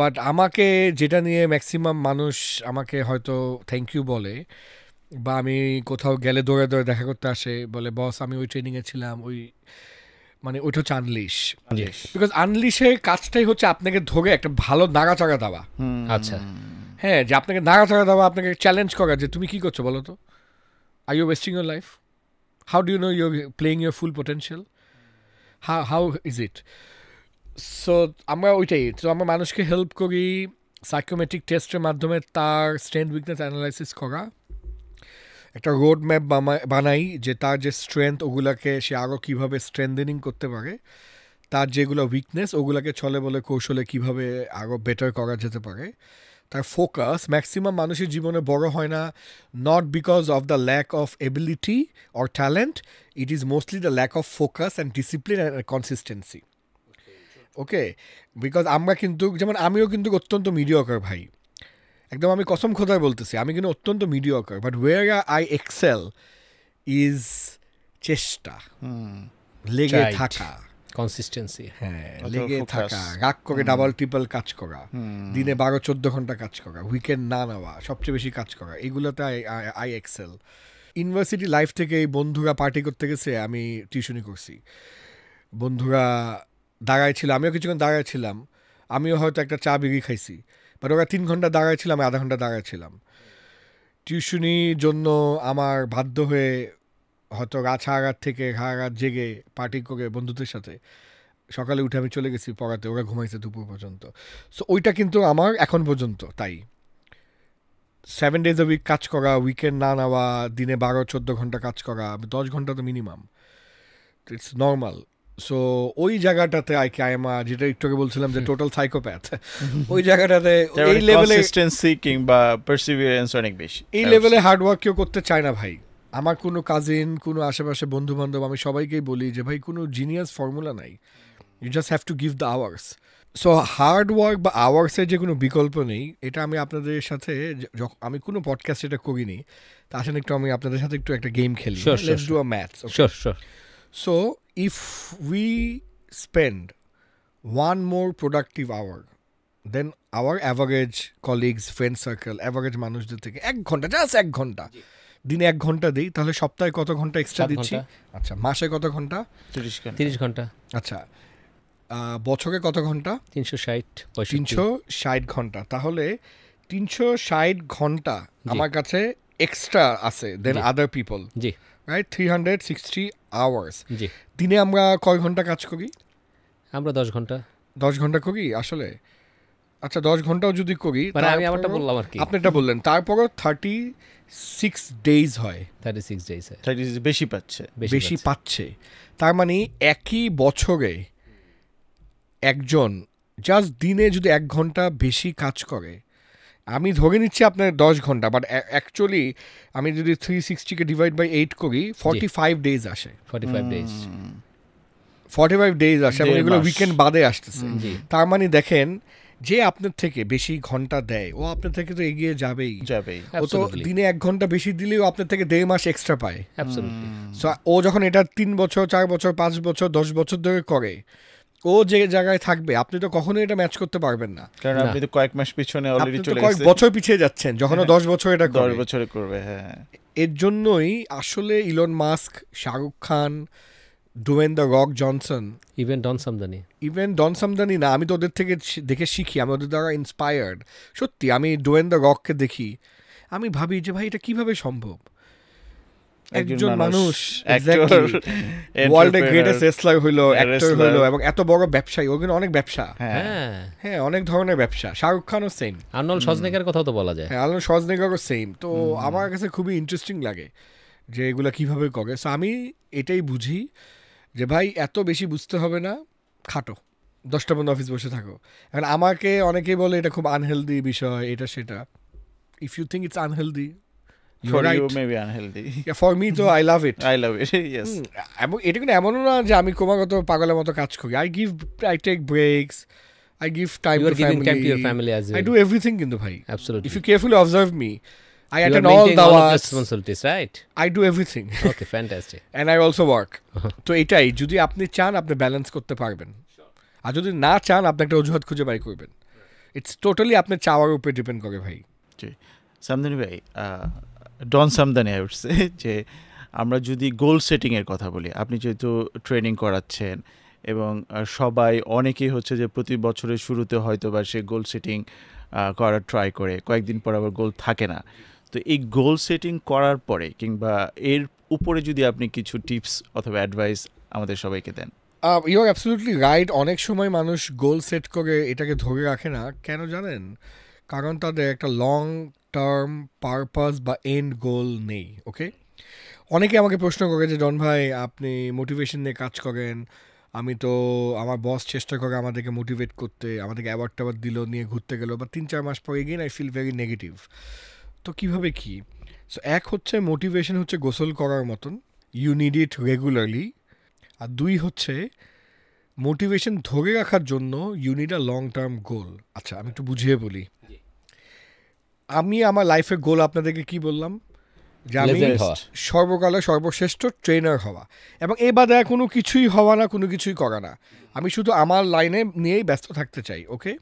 বাট আমাকে যেটা নিয়ে ম্যাক্সিমাম মানুষ আমাকে হয়তো থ্যাংক ইউ বলে, বা আমি কোথাও গেলে দৌড়ে দৌড়ে দেখা করতে আসে, বলে বস আমি ওই ট্রেনিংয়ে ছিলাম, ওই মানে ওইটা হচ্ছে আনলিশ। বিকজ আনলিশের কাজটাই হচ্ছে আপনাকে ধরে একটা ভালো নাড়াচাড়া দেওয়া। আচ্ছা, হ্যাঁ, যে আপনাকে নাড়াচাড়া দেওয়া, আপনাকে চ্যালেঞ্জ করা যে তুমি কী করছো বলো তো, are you wasting your life, how do you know you're playing your full potential, how is it. So আমরা ওইটাই, তো আমরা মানুষকে হেল্প করি সাইকোমেট্রিক টেস্টের মাধ্যমে তার স্ট্রেংথ উইকনেস অ্যানালাইসিস করা, একটা রোড ম্যাপ বানাই যে তার যে স্ট্রেংথ ওগুলাকে সে আরও কীভাবে স্ট্রেংথেনিং করতে পারে, তার যেগুলো উইকনেস ওগুলাকে ছলে বলে কৌশলে কীভাবে আরও বেটার করা যেতে পারে। তার ফোকাস, ম্যাক্সিমাম মানুষের জীবনে বড় হয় না not because of the lack of ability or talent, it is mostly the lack of focus and discipline and consistency. Okay, because আমরা কিন্তু, যেমন আমিও কিন্তু অত্যন্ত মিডিয়কার ভাই, একদম আমি কসম খোদায় বলতেছি, আমি কিন্তু অত্যন্ত mediocre, but where I excel is চেষ্টা, লেগে থাকা, কনসিস্টেন্সি। হ্যাঁ, লেগে থাকা, রাগ করে ডাবল ট্রিপল কাজ করা, দিনে 12-14 ঘন্টা কাজ করা, উইকেন্ড না নেওয়া, সবচেয়ে বেশি কাজ করা, এগুলোতে আই এক্সেল। ইউনিভার্সিটি লাইফ থেকে এই বন্ধুরা পার্টি করতে গেছে, আমি টিউশনি করছি, বন্ধুরা দাঁড়ায় ছিল, আমিও কিছুক্ষণ দাঁড়ায় ছিলাম, আমিও হয়তো একটা চা বিড়ি খাইছি, বাট ওরা 3 ঘন্টা দাঁড়ায় ছিল, আমি আধা ঘন্টা দাঁড়ায় ছিলাম। টিউশনির জন্য আমার বাধ্য হয়ে হয়তো রাত থেকে রাত জেগে পার্টি করে বন্ধুদের সাথে সকালে উঠে আমি চলে গেছি পড়াতে, ওরা ঘুমাইছে দুপুর পর্যন্ত। সো ওইটা কিন্তু আমার এখন পর্যন্ত তাই 7 days a week কাজ করা, উইকেন্ড না নেওয়া, দিনে 12-14 ঘন্টা কাজ করা, 10 ঘন্টা তো মিনিমাম, ইটস নর্মাল। সো ওই জায়গাটাতে যেটা একটু আগে বলছিলাম যে টোটাল সাইকোপ্যাথ, ওই জায়গাটাতে এই লেভেলে কনসিস্টেন্সি কিংবা পারসিভিয়ারেন্স অনেক বেশি, এই লেভেলে হার্ড ওয়ার্ক কেউ করতে চায় না ভাই। আমার কোনো কাজিন, কোনো আশেপাশে বন্ধু বান্ধব, আমি সবাইকেই বলি যে ভাই কোনো জিনিয়াস ফর্মুলা নাই, you just have to give the hours. So hard work বা আওয়ার্সের যে কোনো বিকল্প নেই, এটা আমি আপনাদের সাথে, আমি কোনো পডকাস্ট এটা করিনি, তা আসলে একটু আমি আপনাদের সাথে একটু একটা গেম খেলি, let's do a maths. So if we spend one more productive hour, then our average colleagues, friend circle, average মানুষদের থেকে 1 ঘন্টা, জাস্ট 1 ঘন্টা, দিনে 1 ঘন্টা দিই, তাহলে সপ্তাহে কত ঘন্টা এক্সট্রা দিচ্ছি? আচ্ছা, মাসে কত ঘন্টা? 30 ঘন্টা। আচ্ছা, বছরে কত ঘন্টা? 360 ঘন্টা। তাহলে 360 ঘন্টা আমার কাছে এক্সট্রা আছে দেন আদার পিপল, জি, রাইট? 360 hours। জি। দিনে আমরা কয় ঘন্টা কাজ করি? আমরা 10 ঘন্টা। 10 ঘন্টা করি আসলে? আচ্ছা, 10 ঘন্টাও যদি করি, মানে আমি আমারটা বললাম আর কি, আপনি এটা বললেন, তারপরও 36 days হয়, 36 days বেশি পাচ্ছে। তার মানে একই বছরে একজন জাস্ট দিনে যদি 1 ঘন্টা বেশি কাজ করে, আমি ধরে নিচ্ছি আপনার 10 ঘন্টা, বাট অ্যাকচুয়ালি আমি যদি 360-কে ডিভাইড বাই 8 করি, 45 days আসে। 45 days 45 ডেজ আসে এবং দেড় এগুলো মাস। উইকেন্ড বাদে আসতেছে। জি তার মানে দেখেন যে আপনার থেকে বেশি ঘন্টা দেয় ও আপনার থেকে তো এগিয়ে যাবেই। ও তো Absolutely. দিনে 1 ঘন্টা বেশি দিলেও আপনার থেকে 1.5 মাস এক্সট্রা পায়। অ্যাবসলিউটলি সো ও যখন এটা 3 বছর 4 বছর 5 বছর 10 বছর ধরে করে, ও যে জায়গায় থাকবে আপনি তো কখনোই এটা ম্যাচ করতে পারবেন না। কারণ না। আপনি তো কয়েক মাস পিছনে আপনি অলরেডি তো চলে কয়েক গেছে, বছর পিছিয়ে যাচ্ছেন যখন ও 10 বছর এটা 10 করে। বছরে করবে। হ্যাঁ, এর জন্যই আসলে Elon Musk, Shahrukh Khan, Dwayne the Rock Johnson, even Don Samdani even Don Samdani না, আমি তো ওদের থেকে দেখে শিখি, আমি ওদের দ্বারা ইন্সপায়ার্ড। সত্যি আমি ডুয়েন দ্য রককে দেখি, আমি ভাবি যে ভাই এটা কিভাবে সম্ভব। একজন মানুষ ওয়ার্ল্ডের গ্রেটেস্ট রেসলার হইলো, অ্যাক্টর হইলো এবং এত বড় ব্যবসায়ী, ওখানে অনেক ব্যবসা, হ্যাঁ হ্যাঁ অনেক ধরনের ব্যবসা। শাহরুখ খানও সেম, আর্নল্ড শোয়ার্জনেগারের কথাও তো বলা যায়। হ্যাঁ আর্নল্ড শোয়ার্জনেগারও সেম। তো আমার কাছে খুবই ইন্টারেস্টিং লাগে যে এগুলা কিভাবে করে। সো আমি এটাই বুঝি যে ভাই এত বেশি বুঝতে হবে না, খাটো 10টা পর্যন্ত অফিস বসে থাকো। এখন আমাকে অনেকেই বলে এটা খুব আনহেলদি বিষয়, এটা সেটা। If you think it's unhealthy, for you maybe unhealthy, for me তো I love it. I love it, yes. এবং এটা কিন্তু এমনও না যে আমি ক্রমাগত পাগলের মতো কাজ করি। I take breaks, I give time You to are giving time to your family, family as I well. Do everything কিন্তু ভাই। Absolutely. If you carefully observe me, I You are attend all maintaining all of the dawats, responsibilities, right? I do everything Okay, fantastic. and I also work. তো এটাই, যদি আপনি চান আপনি ব্যালেন্স করতে পারবেন, আর যদি না চান আপনি একটা অজুহাত খুঁজে বাই করবেন। ইটস টোটালি আপনার চাওয়ার উপরে ডিপেন্ড করে ভাই। সামদানি ভাই, ডন সামদানি আই উড সে, যে আমরা যদি গোল সেটিংয়ের কথা বলি, আপনি যেহেতু ট্রেনিং করাচ্ছেন এবং সবাই অনেকেই হচ্ছে যে প্রতি বছরের শুরুতে হয়তো বা সে গোল সেটিং করার ট্রাই করে, কয়েকদিন পর আবার গোল থাকে না। তো এই গোল সেটিং করার পরে কিংবা এর উপরে যদি আপনি কিছু টিপস অথবা অ্যাডভাইস আমাদের সবাইকে দেন। You are absolutely right. অনেক সময় মানুষ গোল সেট করে এটাকে ধরে রাখে না, কেন জানেন? কারণ তাদের একটা লং টার্ম পারপাস বা এন্ড গোল নেই। ওকে, অনেকে আমাকে প্রশ্ন করে যে ডন ভাই আপনি মোটিভেশন নিয়ে কাজ করেন, আমি তো, আমার বস চেষ্টা করে আমাদেরকে মোটিভেট করতে, আমাদেরকে অ্যাওয়ার্ড ট্যাওয়ার্ড দিল, নিয়ে ঘুরতে গেলো, বা 3-4 মাস পরে গিয়ে আই ফিল ভেরি নেগেটিভ। তো কীভাবে কি? সো এক হচ্ছে মোটিভেশন হচ্ছে গোসল করার মতন, ইউ নিড ইট রেগুলারলি। আর 2 হচ্ছে মোটিভেশন ধরে রাখার জন্য you need a long term goal. আচ্ছা আমি একটু বুঝিয়ে বলি। আমি আমার লাইফের গোল আপনাদেরকে কি বললাম? যে আমি Legend হওয়া। সর্বকালে সর্বশ্রেষ্ঠ ট্রেনার হওয়া, এবং এ বাদে আর কোনো কিছুই হওয়া না, কোনো কিছুই করা না। আমি শুধু আমার লাইনে নিয়েই ব্যস্ত থাকতে চাই। ওকে,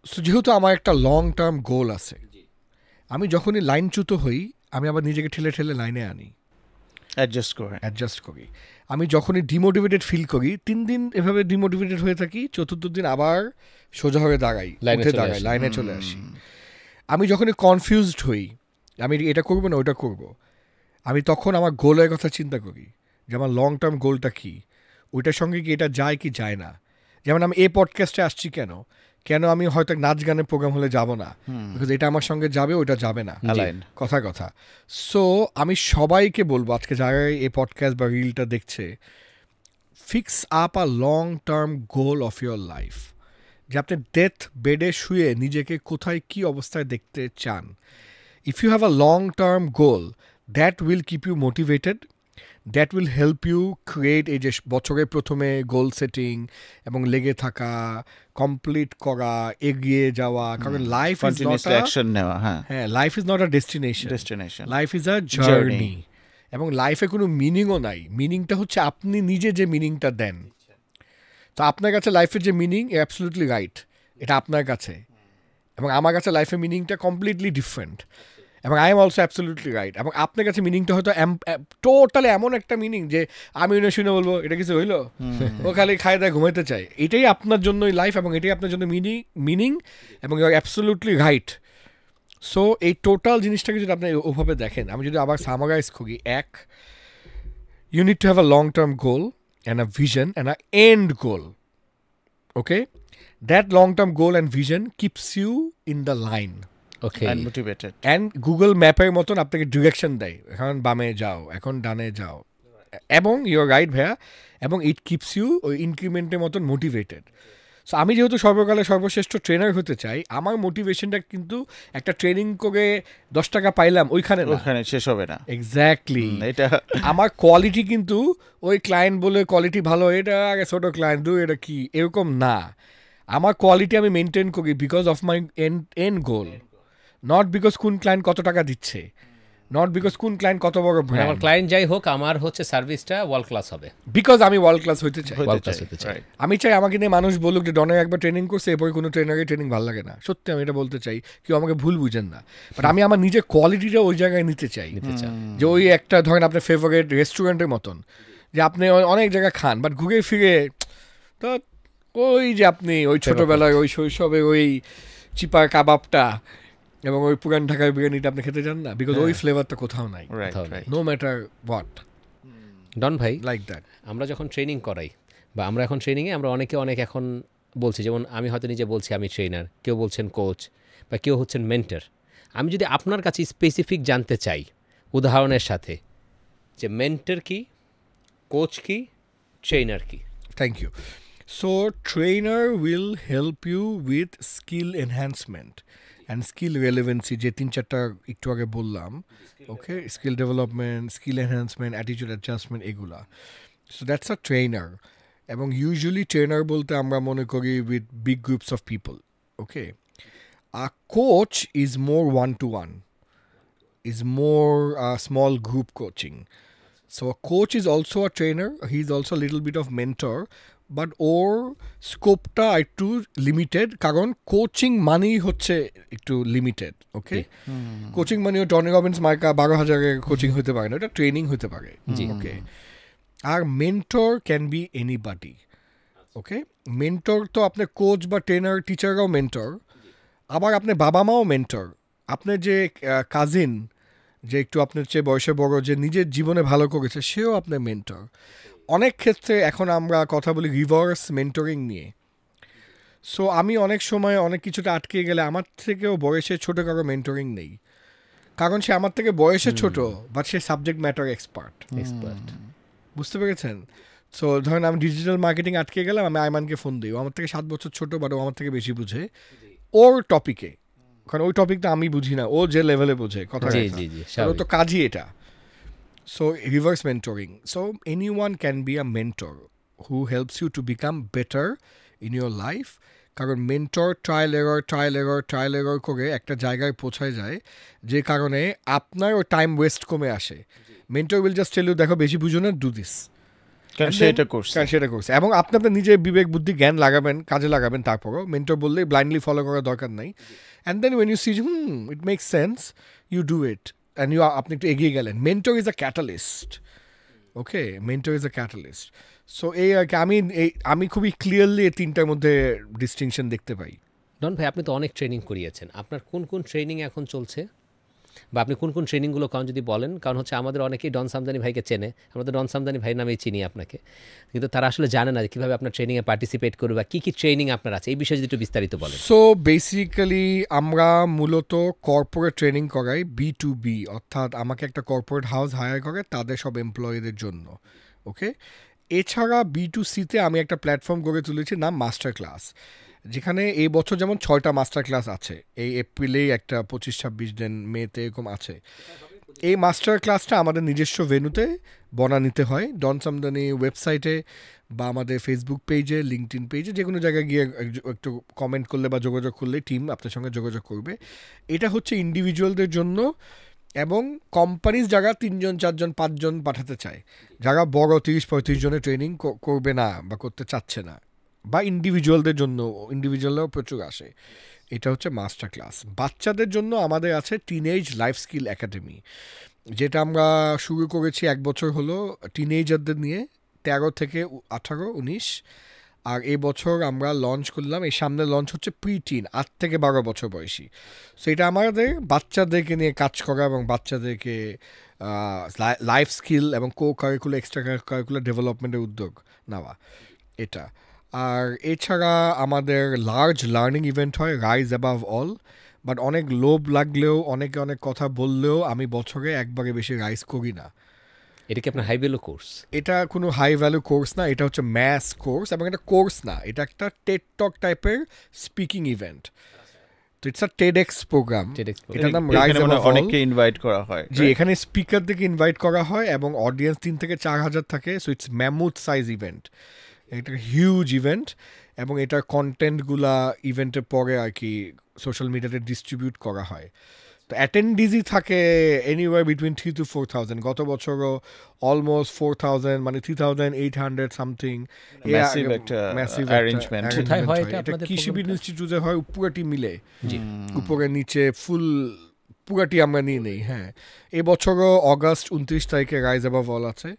সো যেহেতু আমার একটা লং টার্ম গোল আছে, আমি যখনই লাইনচ্যুত হই আমি আবার নিজেকে ঠেলে ঠেলে লাইনে আনি, অ্যাডজাস্ট করি। আমি যখনই ডিমোটিভেটেড ফিল করি 3 দিন এভাবে ডিমোটিভেটেড হয়ে থাকি, 4th দিন আবার সোজা হয়ে দাঁড়াই, উঠে দাঁড়াই, লাইনে চলে আসি। আমি যখনই কনফিউজড হই, আমি এটা করবো না ওটা করব, আমি তখন আমার গোলের কথা চিন্তা করি যে আমার লং টার্ম গোলটা কী, ওইটার সঙ্গে কি এটা যায় কি যায় না। যেমন আমি এই পডকাস্টে আসছি কেন আমি হয়তো নাচ গানের প্রোগ্রাম হলে যাব না, বিকজ এটা আমার সঙ্গে যাবে, ওইটা যাবে না, কথা। সো আমি সবাইকে বলবো আজকে যারা এই পডকাস্ট বা রিলটা দেখছে, fix up a long term goal of your life, যে আপনি ডেথ বেডে শুয়ে নিজেকে কোথায় কী অবস্থায় দেখতে চান। If you have a long term goal, that will keep you motivated, that will help you create, এই যে বছরের প্রথমে গোল সেটিং এবং লেগে থাকা, কমপ্লিট করা, এগিয়ে যাওয়া। কারণ লাইফ ইজ নট অ্যাকশন নেওয়া, হ্যাঁ, life is not a destination, life is a journey. এবং লাইফে কোনো মিনিংও নাই, মিনিংটা হচ্ছে আপনি নিজে যে মিনিংটা দেন। তো আপনার কাছে লাইফের যে মিনিং, অ্যাবসলিউটলি রাইট, এটা আপনার কাছে, এবং আমার কাছে লাইফের মিনিংটা কমপ্লিটলি ডিফারেন্ট, এবং I am also absolutely right. এবং আপনার কাছে মিনিংটা হয়তো টোটালি এমন একটা মিনিং যে আমি শুনে বলবো এটা কিছু হইলো, ও খালি খায় দায় ঘুমাইতে চাই। এটাই আপনার জন্যই লাইফ, এবং এটাই আপনার জন্য মিনিং, এবং you are absolutely right. So এই টোটাল জিনিসটাকে যদি আপনি ওভাবে দেখেন, আমি যদি আবার সামারাইজ করি, you need to have a long-term goal and a vision and an end goal. Okay? That long-term goal and vision keeps you in the line. Okay. and motivated. And Google ম্যাপের মতন আপনাকে ডিরেকশন দেয়, এখন বামে যাও, এখন ডানে যাও, এবং ইউর রাইট ভাইয়া, এবং ইট কিপস ইউ ওই ইনক্রিমেন্টের মতন মোটিভেটেড। সো আমি যেহেতু সর্বকালে সর্বশ্রেষ্ঠ ট্রেনার হতে চাই, আমার মোটিভেশনটা কিন্তু একটা ট্রেনিং করে 10 টাকা পাইলাম ওইখানে না, ওখানে শেষ হবে না। এক্স্যাক্টলি। এটা আমার কোয়ালিটি কিন্তু ওই ক্লায়েন্ট বলে কোয়ালিটি ভালো, এটা আগে ছোট ক্লায়েন্ট এটা কি এরকম না। আমার কোয়ালিটি আমি মেনটেন করি because of my and goal, not because কোন ক্লায়েন্ট কত টাকা দিচ্ছে, নট বিকজ কোন ক্লায়েন্ট কত বড় আমার ব্র্যান্ড, ক্লায়েন্ট যাই হোক, আমার হচ্ছে সার্ভিসটা ওয়ার্ল্ড ক্লাস হবে, বিকজ আমি ওয়ার্ল্ড ক্লাস হইতে চাই। ওয়ার্ল্ড ক্লাস হতে চাই। Right. আমি চাই আমাকে নিয়ে মানুষ বলুক যে ডনের একবার ট্রেনিং করছে, এরপরে কোনো ট্রেনারের ট্রেনিং ভালো লাগে না। সত্যি আমি এটা বলতে চাই, কেউ আমাকে ভুল বুঝেন না, বাট আমি আমার নিজের কোয়ালিটিটা ওই জায়গায় নিতে চাই। যে ওই একটা ধরেন আপনার ফেভারিট রেস্টুরেন্টের মতন, যে আপনি অনেক জায়গায় খান বাট ঘুরে ফিরে তো ওই যে আপনি ওই ছোটোবেলায় ওই শৈশবে ওই চিপার কাবাবটা এবং ওই পুরান ঢাকার বিরিয়ানিটা আপনি খেতে চান না, বিকজ ওই ফ্লেভারটা কোথাও নাই, Right, কোথাও right. নো ম্যাটার হোয়াট, ডন ভাই, লাইক দ্যাট। আমরা যখন ট্রেনিং করাই বা আমরা এখন ট্রেনিংয়ে আমরা অনেকে অনেক এখন বলছি, যেমন আমি হয়তো নিজে বলছি আমি ট্রেনার, কেউ বলছেন কোচ বা কেউ হচ্ছেন মেন্টর। আমি যদি আপনার কাছে স্পেসিফিক জানতে চাই উদাহরণের সাথে, যে মেন্টর কি, কোচ কি, ট্রেনার কি? Thank you. So, trainer will help you with skill enhancement and skill relevancy. যে 3-4টা একটু আগে বললাম, okay, skill development, skill enhancement, attitude adjustment, এগুলা। So that's a trainer. এবং ইউজুয়ালি ট্রেনার বলতে আমরা মনে করি with big groups of people, okay. A coach is more one to one, is more small group coaching. So a coach is also a trainer. He's also a little bit of mentor, but ওর স্কোপটা একটু লিমিটেড, কারণ কোচিং মানেই হচ্ছে একটু লিমিটেড, ওকে। কোচিং মানেও টনি রবিন্স মার্কা 12,000-এর কোচিং হতে পারে না, এটা ট্রেনিং হতে পারে, ওকে। আর mentor can be anybody, okay. Mentor তো আপনার কোচ বা ট্রেনার, টিচাররাও মেন্টর, আবার আপনার বাবা মাও মেন্টর। আপনার যে কাজিন, যে একটু আপনার চেয়ে বয়সে বড়, যে নিজের জীবনে ভালো করেছে, সেও আপনার মেন্টর। অনেক ক্ষেত্রে এখন আমরা কথা বলি রিভার্স মেন্টরিং নিয়ে। সো আমি অনেক সময় অনেক কিছুটা আটকে গেলে আমার থেকেও বয়সে ছোটো কারো মেন্টরিং নেই, কারণ সে আমার থেকে বয়সে ছোট, but say subject matter expert. বুঝতে পেরেছেন? সো ধরেন আমি ডিজিটাল মার্কেটিং আটকে গেলাম, আমি আইমানকে ফোন দিই, ও আমার থেকে 7 বছর ছোটো, বাট ও আমার থেকে বেশি বুঝে ওর টপিকে, কারণ ওই টপিকটা আমি বুঝি না, ও যে লেভেলে বোঝে কথা, ও তো কাজই এটা। So reverse mentoring. So anyone can be a mentor who helps you to become better in your life, কারণ মেন্টর ট্রায়াল এরর করে একটা জায়গায় পৌঁছায় যায়, যে কারণে আপনার ও টাইম ওয়েস্ট কমে আসে। Mentor will just tell you, দেখো বেশি বুঝো না, ডু দিস, সেটা করছে। এবং আপনি আপনার নিজের বিবেক বুদ্ধি জ্ঞান লাগাবেন, কাজে লাগাবেন। তারপরও মেন্টর বললেই ব্লাইন্ডলি ফলো করার দরকার নাই। And then when you see it makes sense, you do it and আপনি একটু এগিয়ে গেলেন। Mentor is a catalyst, okay, mentor is a catalyst. So এই আর কি, আমি খুবই ক্লিয়ারলি এই তিনটার মধ্যে ডিস্টিংশন দেখতে পাই। ডন ভাই, আপনি তো অনেক ট্রেনিং করিয়েছেন, আপনার কোন কোন ট্রেনিং এখন চলছে বা আপনি কোন কোন ট্রেনিংগুলো কারণ যদি বলেন, কারণ হচ্ছে আমাদের অনেকেই ডন সামদানি ভাইকে চেনে, আমরা তো ডন সামদানি ভাই নামেই চিনি আপনাকে, কিন্তু তারা আসলে জানে না যে কীভাবে আপনার ট্রেনিংয়ে পার্টিসিপেট করবে বা কী কী ট্রেনিং আপনার আছে, এই বিষয়ে যদি একটু বিস্তারিত বলেন। সো বেসিক্যালি আমরা মূলত কর্পোরেট ট্রেনিং করাই, B2B, অর্থাৎ আমাকে একটা কর্পোরেট হাউস হায়ার করে তাদের সব এমপ্লয়ীদের জন্য, ওকে। এছাড়া B2Cতে আমি একটা প্ল্যাটফর্ম গড়ে তুলেছি, নাম মাস্টার ক্লাস, যেখানে এই বছর যেমন 6টা মাস্টার ক্লাস আছে, এই এপ্রিলেই একটা 25-26 দিন, মেতে এরকম আছে। এই মাস্টার ক্লাসটা আমাদের নিজস্ব ভেন্যুতে নিতে হয়, ডন সামদানি ওয়েবসাইটে বা আমাদের ফেসবুক পেজে, লিঙ্কডইন পেজে, যে কোনো জায়গায় গিয়ে একটু কমেন্ট করলে বা যোগাযোগ করলে টিম আপনার সঙ্গে যোগাযোগ করবে। এটা হচ্ছে ইন্ডিভিজুয়ালদের জন্য, এবং কোম্পানিজ যারা 3জন 4জন 5জন পাঠাতে চায়, যারা বড় 30-35 জনের ট্রেনিং করবে না বা করতে চাচ্ছে না, বা ইন্ডিভিজুয়ালদের জন্য, ইন্ডিভিজুয়ালরাও প্রচুর আসে, এটা হচ্ছে মাস্টার ক্লাস। বাচ্চাদের জন্য আমাদের আছে টিনেজ লাইফ স্কিল একাডেমি, যেটা আমরা শুরু করেছি 1 বছর হলো টিনেজারদের নিয়ে, 13 থেকে 18, 19, আর এই বছর আমরা লঞ্চ করলাম, এই সামনে লঞ্চ হচ্ছে প্রি-টিন, 8 থেকে 12 বছর বয়সী। সো এটা আমাদের বাচ্চাদেরকে নিয়ে কাজ করা এবং বাচ্চাদেরকে লাইফ স্কিল এবং কারিকুলার এক্সট্রা কারিকুলার ডেভেলপমেন্টের উদ্যোগ নেওয়া, এটা। আর এছাড়া আমাদের লার্জ লার্নিং ইভেন্ট হয়, রাইজ অ্যাবাভ অল, বাট অনেক লোভ লাগলেও, অনেকে অনেক কথা বললেও আমি বছরে একবারে বেশি রাইজ করি না, এটা কি আপনার হাই ভ্যালু কোর্স? এটা কোনো হাই ভ্যালু কোর্স না, এটা হচ্ছে ম্যাস কোর্স, এবং এটা কোর্স না, এটা একটা টেড টক টাইপের স্পিকিং ইভেন্ট। তো ইটস আ TEDx প্রোগ্রাম। এটার নাম রাইজ অ্যাবাভ অল। অনেককে ইনভাইট করা হয়। জি, এখানে স্পিকারদেরকে ইনভাইট করা হয় এবং অডিয়েন্স 3 থেকে 4,000 থাকে। সো ইটস ম্যামুথ সাইজ ইভেন্ট, এটা হিউজ ইভেন্ট, এবং এটার কন্টেন্টগুলা ইভেন্টের পরে আর কি সোশ্যাল মিডিয়াতে ডিস্ট্রিবিউট করা হয়। তো অ্যাটেন্ডিজই থাকে এনিওয়ার বিটুইন 3 to 4,000। গত বছরও অলমোস্ট 4,000, মানে 3,800 সামথিং। Massive একটা arrangement. কোথায় হয় এটা এটা আপনাদের কৃষি প্রোগ্রামটা? ইনস্টিটিউটে হয়, পুরাটি মিলে, জি। উপরে নিচে ফুল পুরাটি আমরা নিয়ে নেই। হ্যাঁ, এবছরও অগাস্ট 29 তারিখে রাইজ অ্যাবাভ অল আছে।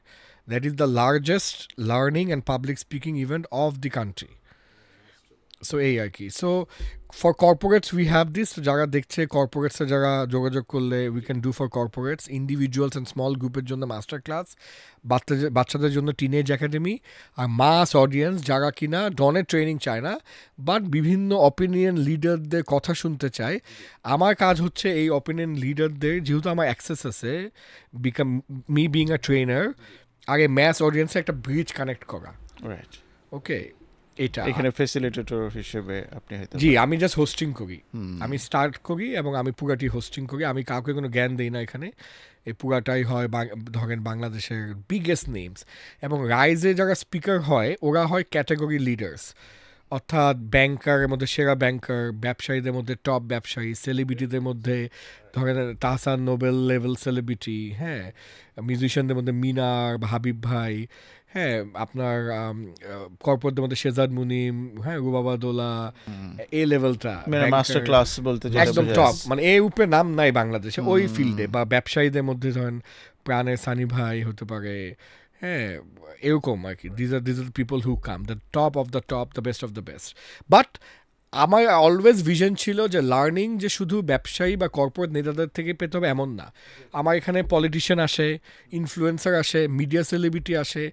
That is the largest learning and public speaking event of the country. So এই আর কি। So for corporates we have this. যারা দেখছে কর্পোরেটসে যারা যোগাযোগ করলে we can do for corporates, individuals and small গ্রুপের জন্য মাস্টার ক্লাস, বাচ্চাদের জন্য টিনেজ একাডেমি, আর মাস অডিয়েন্স যারা কিনা ডনের ট্রেনিং চায় না বাট বিভিন্ন অপিনিয়ন লিডারদের কথা শুনতে চায়। আমার কাজ হচ্ছে এই অপিনিয়ন লিডারদের, যেহেতু আমার অ্যাক্সেস আছে, become me being a trainer, আগে ম্যাস অডিয়েন্সে একটা ব্রিজ কানেক্ট করা। রাইট। ওকে, এটা এখানে ফ্যাসিলিটেটর হিসেবে আপনি হয়তো। জি, আমি জাস্ট হোস্টিং করি। আমি স্টার্ট করি এবং আমি পুরাটি হোস্টিং করি। আমি কাউকে কোনো জ্ঞান দিই না এখানে। এই পুরাটাই হয় ধরেন বাংলাদেশের বিগেস্ট নেমস, এবং রাইজে যারা স্পিকার হয় ওরা হয় ক্যাটাগরি লিডার্স, অর্থাৎ ব্যাংকারের মধ্যে সেরা ব্যাংকার, ব্যবসায়ীদের মধ্যে টপ ব্যবসায়ী, সেলিব্রিটিদের মধ্যে ধরেন তাহসান নোবেল লেভেল সেলিব্রিটি, হ্যাঁ, মিউজিশিয়ানদের মধ্যে মিনার বা হাবিব ভাই, হ্যাঁ, আপনার কর্পোরেটদের মধ্যে শেজাদ মুনিম, হ্যাঁ, রুবাবা দোলা, এই লেভেলটা মাস্টার ক্লাস বলতে একদম টপ, মানে এই উপরে নাম নাই বাংলাদেশে ওই ফিল্ডে। বা ব্যবসায়ীদের মধ্যে ধরেন প্রাণের সানি ভাই হতে পারে, হ্যাঁ, এরকম আর কি। These are the people who come the top of the top, the best of the best. But আমার অলওয়েজ ভিশন ছিল যে লার্নিং যে শুধু ব্যবসায়ী বা কর্পোরেট নেতাদের থেকে পেতে হবে এমন না। আমার এখানে পলিটিশিয়ান আসে, ইনফ্লুয়েন্সার আসে, মিডিয়া সেলিব্রিটি আসে।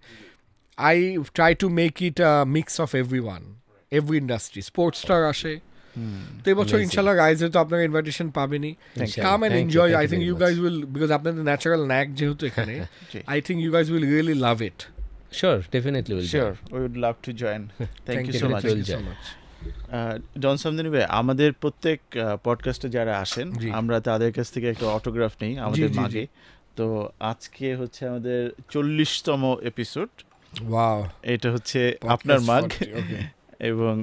I try to make it a mix of everyone, every industry, sports star আসে। তো এবছর ইনশাল্লাহ রাইজে তো আপনার ইনভাইটেশন পাবেনি, come and enjoy. I think you guys will, because আপনাদের ন্যাচারাল ন্যাক যেহেতু এখানে, I think you guys will really love it. Sure, definitely will. Sure, we would love to join. Thank you so much. Definitely will join. জন সামদানি ভাই, আমাদের প্রত্যেক পডকাস্টে যারা আসেন জি। আমরা তাদের কাছ থেকে একটা অটোগ্রাফ নেই আমাদের জি, মাগে। তো আজকে হচ্ছে আমাদের 40তম এপিসোড। ওয়াও, এটা হচ্ছে আপনার মাগ, এবং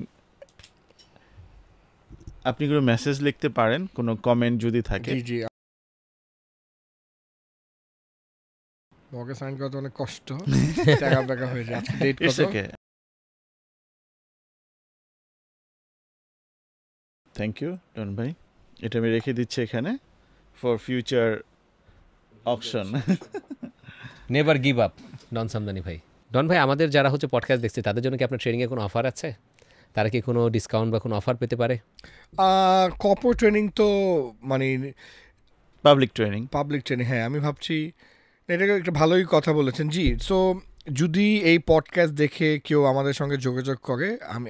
আপনি কোনো মেসেজ লিখতে পারেন, কোনো কমেন্ট যদি থাকে। জি জি, মগে সাইন করতে অনেক কষ্ট, টাকা টাকা হয়ে যায়। আজকে ডেট It's কত? okay. থ্যাংক ইউ ডন ভাই, এটা আমি রেখে দিচ্ছি এখানে for future auction. Never give up, Don Samdani ভাই। ডন ভাই, আমাদের যারা হচ্ছে পডকাস্ট দেখছে তাদের জন্য কি আপনার ট্রেনিংয়ে কোনো অফার আছে? তারা কি কোনো ডিসকাউন্ট বা কোনো অফার পেতে পারে? কর্পোরেট ট্রেনিং তো মানে পাবলিক ট্রেনিং। পাবলিক ট্রেনিং, হ্যাঁ, আমি ভাবছি এটা একটা ভালোই কথা বলেছেন। জি, সো যদি এই পডকাস্ট দেখে কেউ আমাদের সঙ্গে যোগাযোগ করে,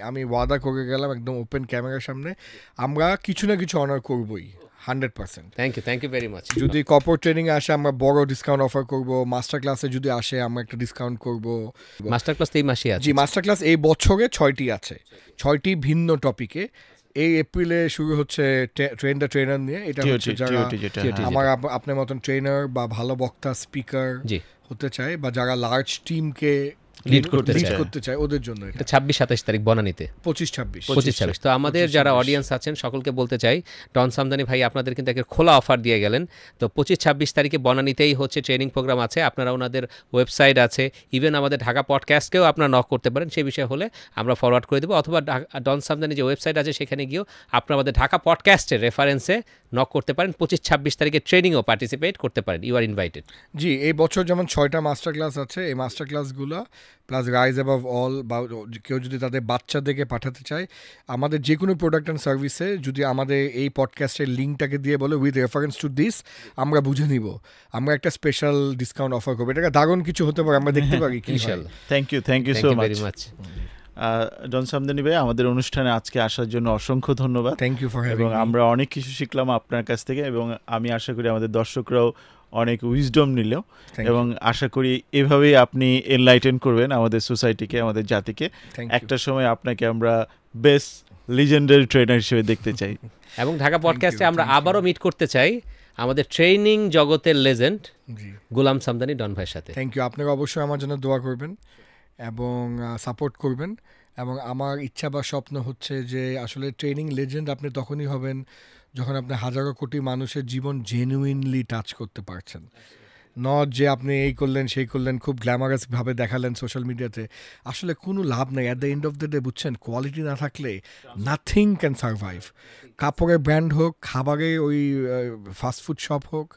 আমি ওয়াদা করে গেলাম একদম ওপেন ক্যামেরার সামনে, আমরা কিছু না কিছু অনার করবই 100%। Thank you very much. যদি কর্পোরেট ট্রেনিং আসে আমরা বড় ডিসকাউন্ট অফার করব, মাস্টার ক্লাসে যদি আসে আমরা একটা ডিসকাউন্ট করব। মাস্টার ক্লাস এই মাসে আছে? জি, মাস্টার ক্লাস এই বছরে 6টি আছে, 6টি ভিন্ন টপিকে। এই এপ্রিলে শুরু হচ্ছে ট্রেন দ্য ট্রেনার নিয়ে। এটা হচ্ছে যারা আমার আপনার মতন ট্রেনার বা ভালো বক্তা স্পিকার হতে চায়, বা যারা লার্জ টিমকে লিড করতে চায় ওদের জন্য। এটা 26-27 তারিখ বনানীতে, 25-26। তো আমাদের যারা অডিয়েন্স আছেন সকলকে বলতে চাই, ডন সামদানি ভাই আপনাদের কিন্তু একটা খোলা অফার দিয়ে গেলেন। তো 25-26 তারিখে বনানীতেই হচ্ছে ট্রেনিং প্রোগ্রাম আছে। আপনারা ওনাদের ওয়েবসাইট আছে, ইভেন আমাদের ঢাকা পডকাস্টকেও আপনারা নক করতে পারেন, সেই বিষয়ে হলে আমরা ফরওয়ার্ড করে দেবো, অথবা ডন সামদানি যে ওয়েবসাইট আছে সেখানে গিয়েও আপনারা আমাদের ঢাকা পডকাস্টের রেফারেন্সে নক করতে পারেন। 25-26 তারিখে ট্রেনিংও পার্টিসিপেট করতে পারেন, ইউ আর ইনভাইটেড। জি, এই বছর যেমন 6টা মাস্টার ক্লাস আছে, এই মাস্টার ক্লাসগুলো প্লাস রাইজ অ্যাবাভ অল, বা কেউ যদি তাদের বাচ্চাদেরকে পাঠাতে চায় আমাদের যে কোনো প্রোডাক্ট অ্যান্ড সার্ভিসে, যদি আমাদের এই পডকাস্টের লিঙ্কটাকে দিয়ে বলে উইথ রেফারেন্স টু দিস, আমরা বুঝে নিব, আমরা একটা স্পেশাল ডিসকাউন্ট অফার করবো। এটা দারুণ কিছু হতে পারে, আমরা দেখতে পারি। ইনশাআল্লাহ। Thank you so much. Mm-hmm. Don Samdani ভাই, আমাদের অনুষ্ঠানে আজকে আসার জন্য অসংখ্য ধন্যবাদ। থ্যাংক ইউ ফর হ্যাভিং এবং মি। আমরা অনেক কিছু শিখলাম আপনার কাছ থেকে, এবং আমি আশা করি আমাদের দর্শকরাও অনেক উইজডম নিল Thank এবং আশা করি এভাবেই আপনি এনলাইটেন করবেন আমাদের সোসাইটিকে, আমাদের জাতিকে। Thank you. একটা সময় আপনাকে আমরা বেস্ট লিজেন্ডারি ট্রেনার হিসেবে দেখতে চাই। এবং ঢাকা পডকাস্টে আমরা thank you. আবারও মিট করতে চাই আমাদের ট্রেনিং জগতের লেজেন্ড জি, গোলাম সামদানি ডন ভাইয়ের সাথে। Thank you. আপনারা অবশ্যই আমার জন্য দোয়া করবেন এবং সাপোর্ট করবেন। এবং আমার ইচ্ছা বা স্বপ্ন হচ্ছে যে আসলে ট্রেনিং লেজেন্ড আপনি তখনই হবেন যখন আপনি হাজারো কোটি মানুষের জীবন জেনুইনলি টাচ করতে পারছেন। নট যে আপনি এই করলেন সেই করলেন, খুব গ্ল্যামারাসভাবে দেখালেন সোশ্যাল মিডিয়াতে, আসলে কোনো লাভ নেই। At the end of the day বুঝছেন, কোয়ালিটি না থাকলে নাথিং ক্যান সার্ভাইভ। কাপড়ের ব্র্যান্ড হোক, খাবারের ওই ফাস্টফুড শপ হোক,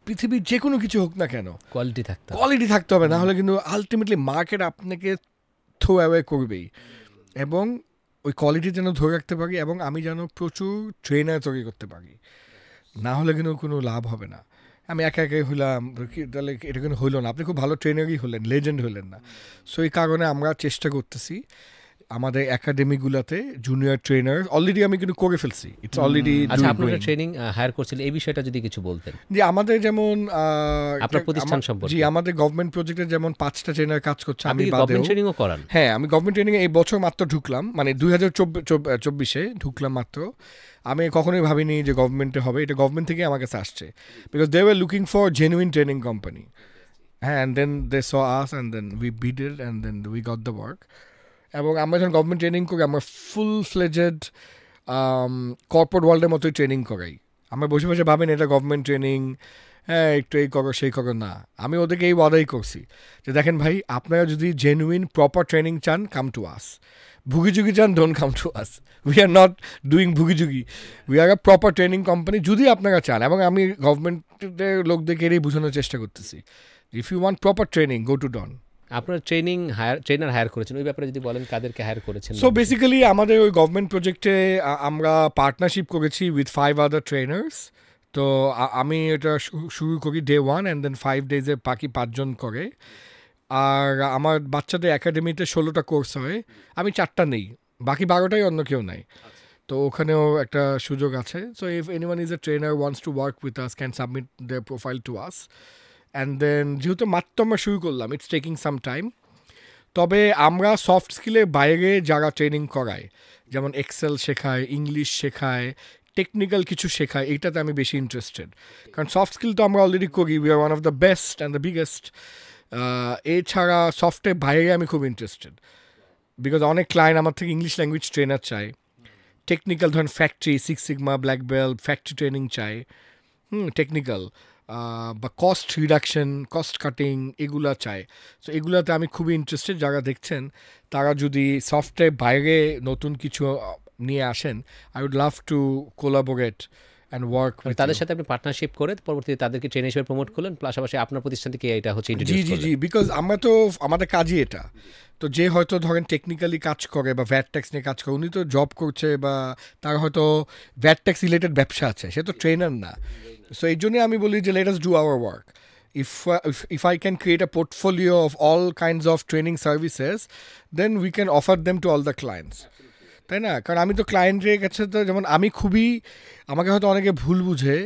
পৃথিবীর যে কোনো কিছু হোক না কেন, কোয়ালিটি থাকতে হবে। কোয়ালিটি থাকতে হবে, না হলে কিন্তু আলটিমেটলি মার্কেট আপনাকে থ্রো অ্যাওয়ে করবেই। এবং ওই কোয়ালিটি যেন ধরে রাখতে পারি এবং আমি যেন প্রচুর ট্রেনার তৈরি করতে পারি, না হলে কিন্তু কোনো লাভ হবে না। আমি একা একাই হইলাম, তাহলে এটা কিন্তু হইল না। আপনি খুব ভালো ট্রেনারই হলেন, লেজেন্ড হলেন না। সো এই কারণে আমরা চেষ্টা করতেছি আমাদের একাডেমিগুলোতে জুনিয়র ট্রেনার অলরেডি আমি কিন্তু করে ফেলছি। It's already. আচ্ছা, আপনারা ট্রেনিং হায়ার করছিলেন, এই বিষয়টা যদি কিছু বলতেন। জি, আমাদের যেমন আপনার প্রতিষ্ঠান সম্পর্কে। জি, আমাদের গভর্নমেন্ট প্রজেক্টে যেমন 5টা ট্রেনার কাজ করছে। আপনি আমি কি বাদেও। গভর্নমেন্ট ট্রেনিংও করান? হ্যাঁ, আমি গভর্নমেন্ট ট্রেনিং এই বছর মাত্র ঢুকলাম, মানে 2024-এ ঢুকলাম মাত্র। আমি কখনোই ভাবিনি যে গভর্নমেন্টে হবে, এটা গভর্নমেন্ট থেকে আমার কাছে আসছে। Because they were looking for genuine training company. হ্যাঁ, and then they saw us and then we bidded and then we got the work. এবং আমরা যখন গভর্নমেন্ট ট্রেনিং করি, আমরা ফুল ফ্লেজেড কর্পোরেট ওয়ার্ল্ডের মতোই ট্রেনিং করাই। আমরা বসে বসে ভাবেন এটা গভর্নমেন্ট ট্রেনিং, হ্যাঁ একটু এই করো সেই করো, না। আমি ওদেরকে এই ওয়াদাই করছি যে দেখেন ভাই, আপনারা যদি জেনুইন প্রপার ট্রেনিং চান, কাম টু আস। ভুগিযুগি চান, don't come to us. We are not doing ভুগিযুগি, we are a proper training company যদি আপনারা চান। এবং আমি গভর্নমেন্টের লোকদেরকে এটাই বোঝানোর চেষ্টা করতেছি, if you want proper training, go to Don. আপনারা ট্রেনার হায়ার করেছেন, ওই ব্যাপারে যদি বলেন কাদেরকে হায়ার করেছেন। সো বেসিক্যালি আমাদের ওই গভর্নমেন্ট প্রজেক্টে আমরা পার্টনারশিপ করেছি উইথ 5 আদার ট্রেনার্স। তো আমি এটা শুরু করি ডে 1 অ্যান্ড দেন 5 ডেজে বাকি 5 জন করে। আর আমার বাচ্চাদের একাডেমিতে 16টা কোর্স হয়, আমি 4টা নেই, বাকি 12টাই অন্য কেউ নেয়। তো ওখানেও একটা সুযোগ আছে। So if anyone is a trainer wants to work with us, can submit their profile to us. And then যেহেতু মাত্র আমরা শুরু করলাম, ইটস টেকিং সাম টাইম। তবে আমরা সফট স্কিলের বাইরে যারা ট্রেনিং করায়, যেমন এক্সেল শেখায়, ইংলিশ শেখায়, টেকনিক্যাল কিছু শেখায়, এইটাতে আমি বেশি ইন্টারেস্টেড। কারণ সফট স্কিল তো আমরা অলরেডি করি, we are one of the best and the biggest. এছাড়া সফটের বাইরে আমি খুব ইন্টারেস্টেড, বিকজ অনেক ক্লায়েন্ট আমার থেকে ইংলিশ ল্যাঙ্গুয়েজ ট্রেনার চায়, টেকনিক্যাল ধরেন factory, 6 sigma, black belt, factory training চায়, টেকনিক্যাল বা কস্ট রিডাকশন, কস্ট কাটিং, এগুলা চায়। সো এগুলাতে আমি খুবই ইন্টারেস্টেড। যারা দেখছেন তারা যদি সফটওয়্যার বাইরে নতুন কিছু নিয়ে আসেন, I would love to collaborate and work. তাদের সাথে আপনি পার্টনারশিপ করে পরবর্তীতে তাদেরকে ট্রেনার হিসেবে প্রমোট করলেন, পাশাপাশি আপনার প্রতিষ্ঠান থেকে এটা হচ্ছে জি ইন্ট্রোডিউস জি করলেন। জি, বিকজ আমরা তো আমাদের কাজই এটা। তো যে হয়তো ধরেন টেকনিক্যালি কাজ করে বা ভ্যাট ট্যাক্স নিয়ে কাজ করে, উনি তো জব করছে বা তার হয়তো ভ্যাট ট্যাক্স রিলেটেড ব্যবসা আছে, সে তো ট্রেনার না। সো এই জন্যই আমি বলি যে let us do our work. If I can create a portfolio of all kinds of training services, then we can offer them to all the clients. তাই না? কারণ আমি তো ক্লায়েন্টের কাছে তো, যেমন আমি খুবই, আমাকে হয়তো অনেকে ভুল বুঝে,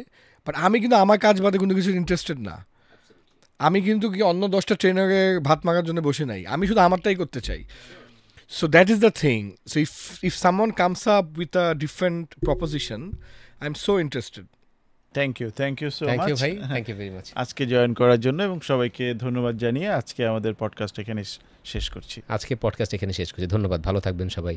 বাট আমি কিন্তু আমার কাজ বাদে কোনো কিছু ইন্টারেস্টেড না। আমি কিন্তু কি অন্য 10টা ট্রেনারের ভাত মারার জন্য বসে নাই, আমি শুধু আমারটাই করতে চাই। So that is the thing. So if someone comes up with a different proposition, I'm so interested. Thank you so thank much you ভাই, থ্যাংক ইউ ভেরি মাচ আজকে জয়েন করার জন্য, এবং সবাইকে ধন্যবাদ জানিয়ে আজকে আমাদের পডকাস্ট এখানে শেষ করছি। আজকে পডকাস্ট এখানে শেষ করছি। ধন্যবাদ, ভালো থাকবেন সবাই।